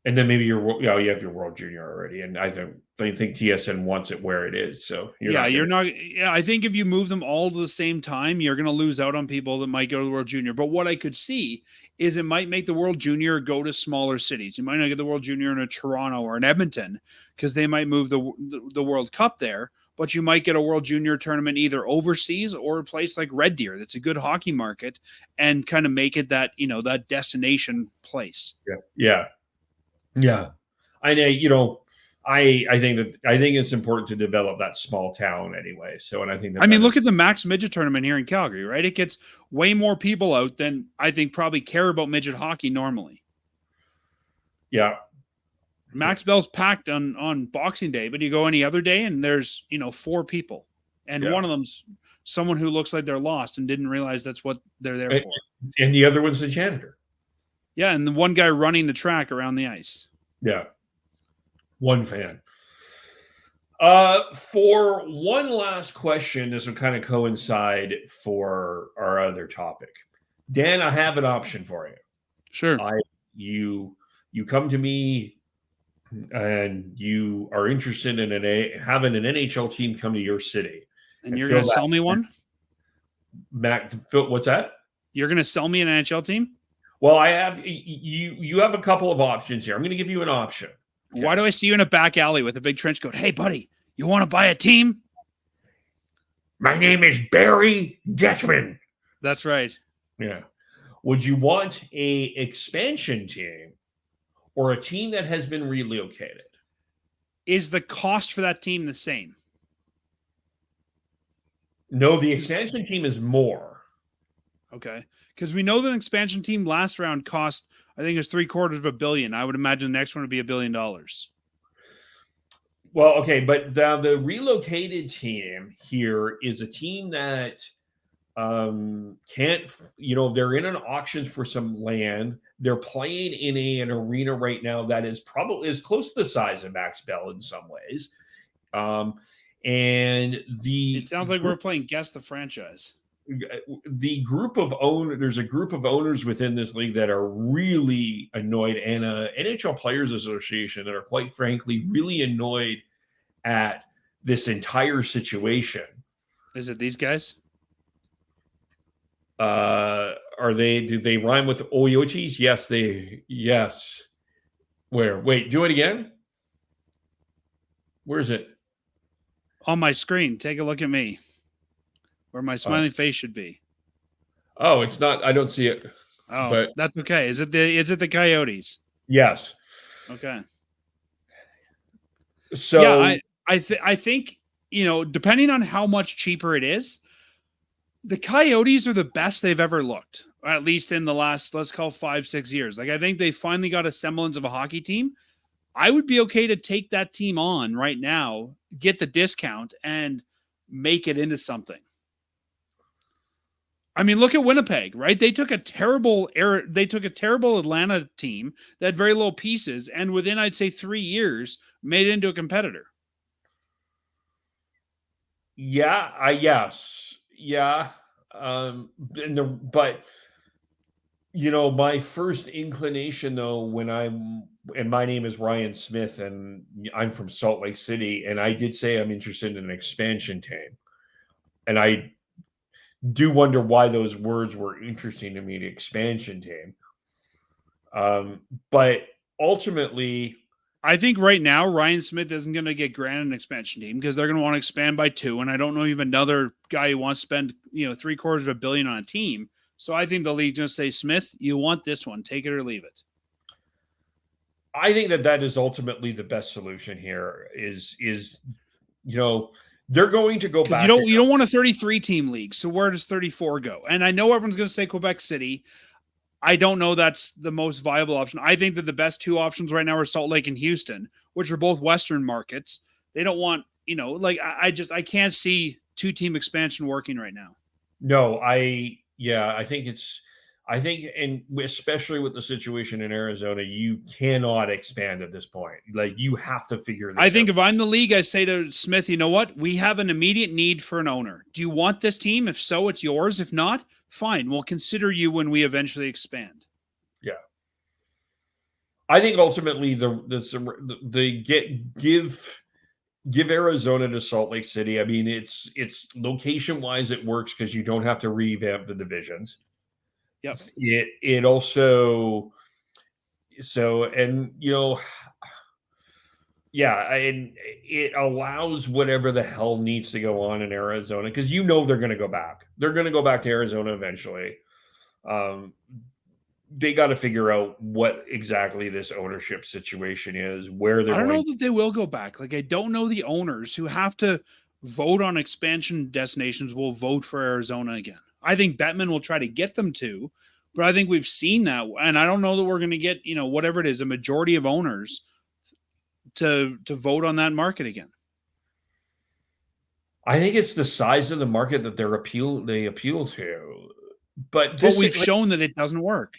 And then maybe you have your World Junior already, and I think TSN wants it where it is. So I think if you move them all to the same time, you're going to lose out on people that might go to the World Junior. But what I could see is it might make the World Junior go to smaller cities. You might not get the World Junior in a Toronto or an Edmonton because they might move the World Cup there. But you might get a World Junior tournament either overseas or a place like Red Deer that's a good hockey market, and kind of make it that that destination place. Yeah. Yeah, I know. I think it's important to develop that small town anyway. So, and I think look at the Max Midget tournament here in Calgary, right? It gets way more people out than I think probably care about midget hockey normally. Yeah, Max Bell's packed on Boxing Day, but you go any other day and there's 4 people, and one of them's someone who looks like they're lost and didn't realize that's what they're there for. And the other one's the janitor. Yeah, and the one guy running the track around the ice. Yeah. One fan. For one last question, this will kind of coincide for our other topic. Dan, I have an option for you. Sure. You come to me and you are interested in having an NHL team come to your city. And you're going to sell me one? What's that? You're going to sell me an NHL team? Well, I have you have a couple of options here. I'm going to give you an option. Okay. Why do I see you in a back alley with a big trench coat? Hey, buddy, you want to buy a team? My name is Barry Getman. That's right. Yeah. Would you want a expansion team or a team that has been relocated? Is the cost for that team the same? No, the expansion team is more. Okay. Because we know that an expansion team last round cost, I think it was $750 million. I would imagine the next one would be $1 billion. Well, okay, but the relocated team here is a team that can't, they're in an auction for some land. They're playing in an arena right now that is probably close to the size of Max Bell in some ways. And It sounds like we're playing Guess the Franchise. the group of there's a group of owners within this league that are really annoyed, and NHL Players Association that are, quite frankly, really annoyed at this entire situation. Is it these guys? Are they? Do they rhyme with Oyotes? Yes. Where? Wait, do it again. Where is it? On my screen. Take a look at me. Where my smiling face should be. Oh, it's not. I don't see it. Oh, but that's okay. Is it the Coyotes? Yes. Okay. So yeah, I think, depending on how much cheaper it is, the Coyotes are the best they've ever looked, at least in the last, let's call 5-6 years. Like, I think they finally got a semblance of a hockey team. I would be okay to take that team on right now, get the discount, and make it into something. I mean, look at Winnipeg, right? They took a terrible Atlanta team that had very little pieces, and within, I'd say, 3 years, made it into a competitor. Yes. Yeah. But my first inclination, though, and my name is Ryan Smith, and I'm from Salt Lake City, and I did say I'm interested in an expansion team, and I do wonder why those words were interesting to me, the expansion team. But ultimately, I think right now Ryan Smith isn't going to get granted an expansion team because they're going to want to expand by 2, and I don't know even another guy who wants to spend $750 million on a team. So I think the league just say, Smith, you want this one, take it or leave it. I think that is ultimately the best solution here. Is they're going to go back. You don't want a 33-team league. So where does 34 go? And I know everyone's going to say Quebec City. I don't know that's the most viable option. I think that the best 2 options right now are Salt Lake and Houston, which are both Western markets. They don't want, I can't see 2-team expansion working right now. No, I think, and especially with the situation in Arizona, you cannot expand at this point. Like, you have to figure this out. I think if I'm the league, I say to Smith, you know what? We have an immediate need for an owner. Do you want this team? If so, it's yours. If not, fine. We'll consider you when we eventually expand. Yeah. I think ultimately give Arizona to Salt Lake City. I mean, it's location-wise, it works because you don't have to revamp the divisions. Yep. It also, and it allows whatever the hell needs to go on in Arizona, because they're going to go back. They're going to go back to Arizona eventually. They got to figure out what exactly this ownership situation is, where they're. I don't know that they will go back. Like, I don't know the owners who have to vote on expansion destinations will vote for Arizona again. I think Bettman will try to get them to, but I think we've seen that. And I don't know that we're going to get, whatever it is, a majority of owners to vote on that market again. I think it's the size of the market that they appeal to. But we've shown that it doesn't work.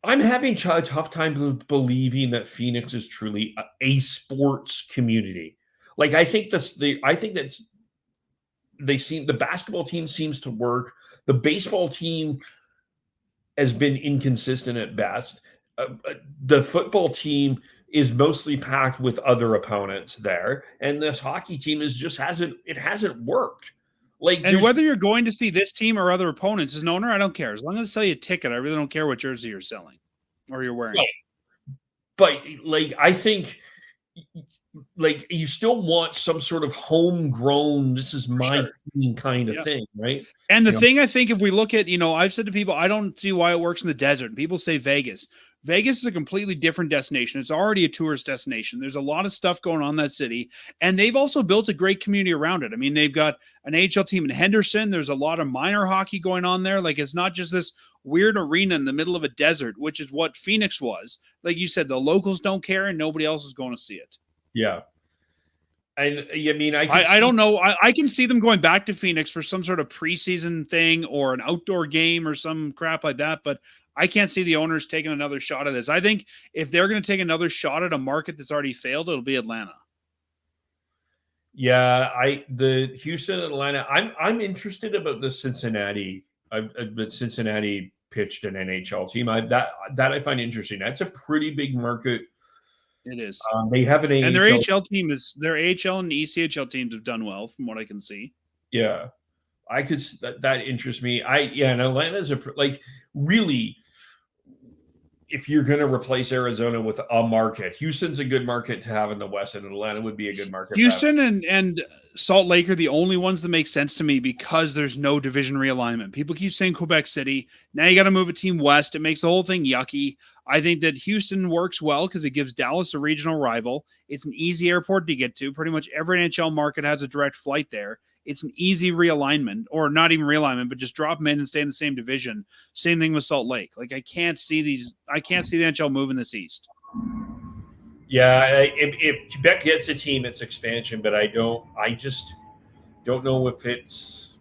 I'm having a tough time believing that Phoenix is truly a sports community. Like, I think that's the basketball team seems to work. The baseball team has been inconsistent at best. The football team is mostly packed with other opponents there, and this hockey team hasn't worked. Like, and whether you're going to see this team or other opponents as an owner, I don't care. As long as I sell you a ticket, I really don't care what jersey you're selling or you're wearing. Right. But I think, you still want some sort of homegrown, this is my team kind of thing, right? And the thing, I think, if we look at, I've said to people, I don't see why it works in the desert. And people say Vegas. Vegas is a completely different destination. It's already a tourist destination. There's a lot of stuff going on in that city. And they've also built a great community around it. I mean, they've got an AHL team in Henderson. There's a lot of minor hockey going on there. Like, it's not just this weird arena in the middle of a desert, which is what Phoenix was. Like you said, the locals don't care and nobody else is going to see it. Yeah. I mean, I don't know. I can see them going back to Phoenix for some sort of preseason thing or an outdoor game or some crap like that. But I can't see the owners taking another shot at this. I think if they're going to take another shot at a market that's already failed, it'll be Atlanta. The Houston, Atlanta. I'm interested about the Cincinnati. The Cincinnati pitched an NHL team. That I find interesting. That's a pretty big market. It is. They have an AHL. And their AHL team their AHL and ECHL teams have done well from what I can see. Yeah, I could. That interests me. And Atlanta's really. If you're going to replace Arizona with a market, Houston's a good market to have in the West, and Atlanta would be a good market. Houston and Salt Lake are the only ones that make sense to me because there's no division realignment. People keep saying Quebec City. Now you got to move a team west. It makes the whole thing yucky. I think that Houston works well because it gives Dallas a regional rival. It's an easy airport to get to. Pretty much every NHL market has a direct flight there. It's an easy realignment, or not even realignment, but just drop them in and stay in the same division. Same thing with Salt Lake. I can't see the NHL moving this east. Yeah, if Quebec gets a team, it's expansion, but I just don't know if it's.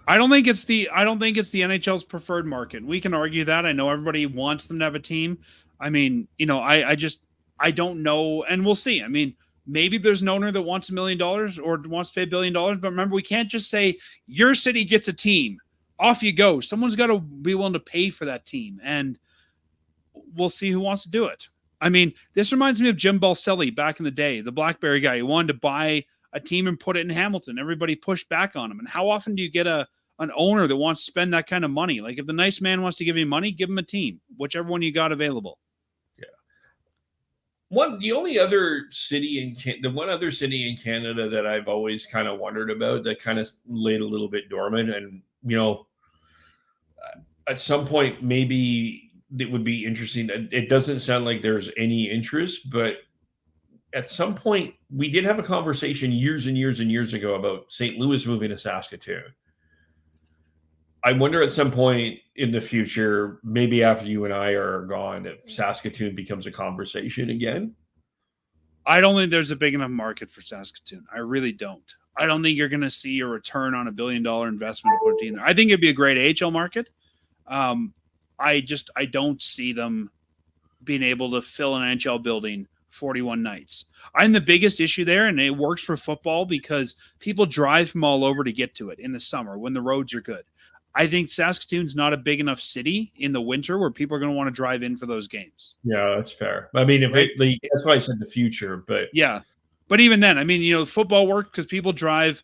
I don't think it's the NHL's preferred market. We can argue that. I know everybody wants them to have a team. I mean, I don't know, and we'll see. I mean, maybe there's an owner that wants $1 million or wants to pay $1 billion, but remember, we can't just say your city gets a team. Off you go. Someone's got to be willing to pay for that team, and we'll see who wants to do it. I mean, this reminds me of Jim Balselli back in the day, the BlackBerry guy who wanted to buy a team and put it in Hamilton. Everybody pushed back on him. And how often do you get an owner that wants to spend that kind of money? Like, if the nice man wants to give you money, give him a team, whichever one you got available. The one other city in Canada that I've always kind of wondered about, that kind of laid a little bit dormant, and at some point maybe it would be interesting. It doesn't sound like there's any interest, but at some point we did have a conversation years and years and years ago about St. Louis moving to Saskatoon. I wonder at some point in the future, maybe after you and I are gone, if Saskatoon becomes a conversation again. I don't think there's a big enough market for Saskatoon. I really don't. I don't think you're going to see a return on $1 billion investment to put a team there. I think it'd be a great AHL market. I don't see them being able to fill an NHL building 41 nights. I'm the biggest issue there, and it works for football because people drive from all over to get to it in the summer when the roads are good. I think Saskatoon's not a big enough city in the winter where people are going to want to drive in for those games. Yeah, that's fair. I mean, that's why I said the future, but yeah. But even then, I mean, football works because people drive,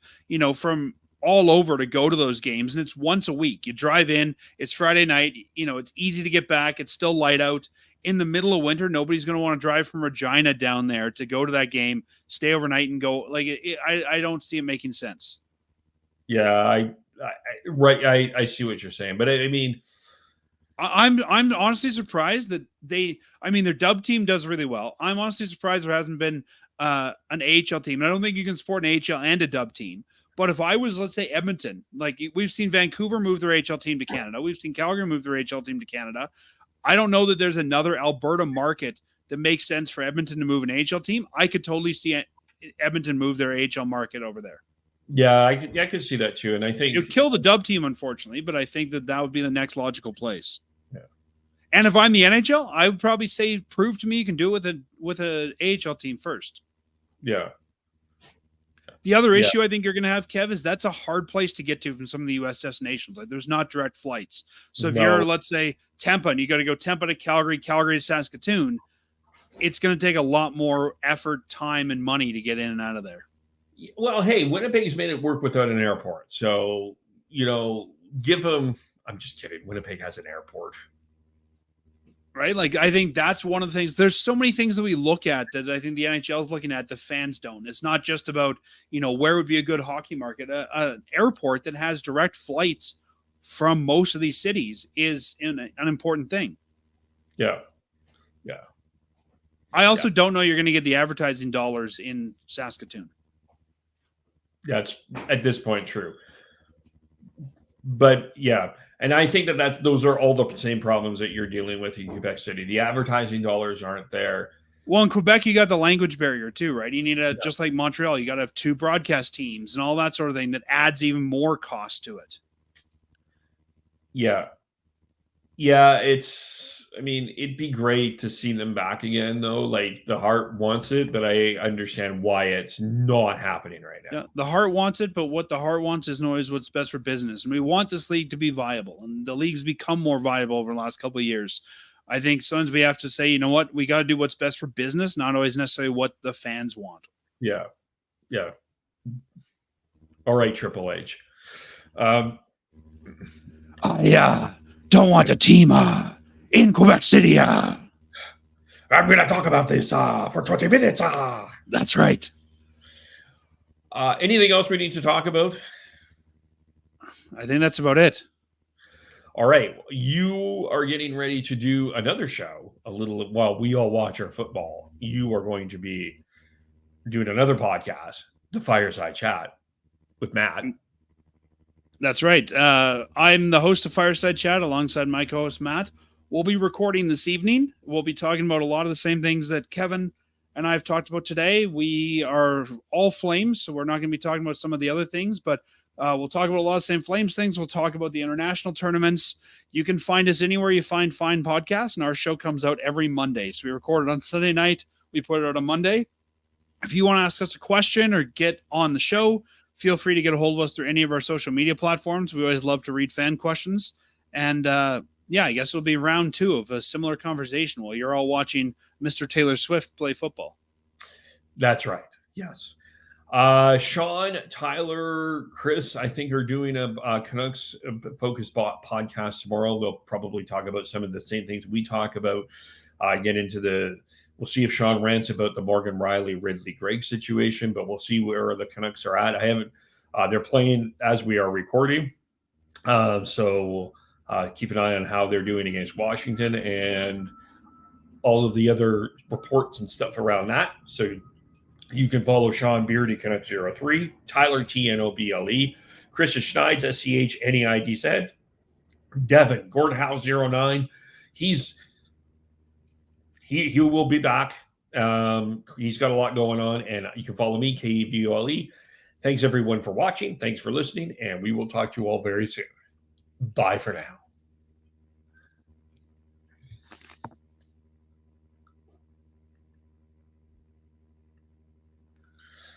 from all over to go to those games, and it's once a week. You drive in, it's Friday night, it's easy to get back. It's still light out. In the middle of winter, nobody's going to want to drive from Regina down there to go to that game, stay overnight, and go. I don't see it making sense. Yeah, I see what you're saying, but I mean, I'm honestly surprised that their dub team does really well. I'm honestly surprised there hasn't been an AHL team. I don't think you can support an AHL and a dub team. But if I was, let's say, Edmonton, like we've seen Vancouver move their AHL team to Canada, we've seen Calgary move their AHL team to Canada. I don't know that there's another Alberta market that makes sense for Edmonton to move an AHL team. I could totally see Edmonton move their AHL market over there. Yeah, I could see that too, and I think it would kill the dub team, unfortunately, but I think that would be the next logical place. Yeah. And if I'm the NHL, I would probably say, prove to me you can do it with an AHL team first. Yeah. The other issue I think you're going to have, Kev, is that's a hard place to get to from some of the U.S. destinations. Like, there's not direct flights. So if you're, let's say, Tampa, and you got to go Tampa to Calgary, Calgary to Saskatoon, it's going to take a lot more effort, time, and money to get in and out of there. Well, hey, Winnipeg's made it work without an airport. So, give them – I'm just kidding. Winnipeg has an airport. Right? Like, I think that's one of the things. There's so many things that we look at that I think the NHL is looking at, the fans don't. It's not just about, where would be a good hockey market. An airport that has direct flights from most of these cities is an important thing. Yeah. Yeah. I also don't know you're going to get the advertising dollars in Saskatoon. Yeah, it's at this point true. But yeah, and I think those are all the same problems that you're dealing with in Quebec City. The advertising dollars aren't there. Well, in Quebec, you got the language barrier too, right? You need just like Montreal, you got to have 2 broadcast teams and all that sort of thing that adds even more cost to it. Yeah. Yeah, it's I mean, it'd be great to see them back again, though. Like, the heart wants it, but I understand why it's not happening right now. Yeah, the heart wants it, but what the heart wants isn't always what's best for business. And we want this league to be viable, and the league's become more viable over the last couple of years. I think sometimes we have to say, you know what, we got to do what's best for business, not always necessarily what the fans want. Yeah. Yeah. All right, Triple H. I don't want a team in Quebec City. I'm going to talk about this for 20 minutes. That's right. Anything else we need to talk about? I think that's about it. All right. You are getting ready to do another show a little while we all watch our football. You are going to be doing another podcast, the Fireside Chat with Matt. That's right. I'm the host of Fireside Chat alongside my co-host, Matt. We'll be recording this evening. We'll be talking about a lot of the same things that Kevin and I have talked about today. We are all Flames, so we're not going to be talking about some of the other things, but we'll talk about a lot of the same Flames things. We'll talk about the international tournaments. You can find us anywhere you find fine podcasts, and our show comes out every Monday. So we record it on Sunday night. We put it out on Monday. If you want to ask us a question or get on the show, feel free to get a hold of us through any of our social media platforms. We always love to read fan questions. And yeah, I guess it'll be round 2 of a similar conversation while you're all watching Mr. Taylor Swift play football. That's right. Yes. Sean, Tyler, Chris, I think are doing a Canucks focused podcast tomorrow. They'll probably talk about some of the same things we talk about. We'll see if Sean rants about the Morgan Riley, Ridley Gregg situation, but we'll see where the Canucks are at. They're playing as we are recording. So we'll keep an eye on how they're doing against Washington and all of the other reports and stuff around that. So you can follow Sean Beardy, Canucks 03, Tyler TNOBLE, Chris Schneid, SCHNEIDZ, Devin, Gordon House 09. He will be back. He's got a lot going on, and you can follow me, KVOLE. Thanks, everyone, for watching. Thanks for listening, and we will talk to you all very soon. Bye for now.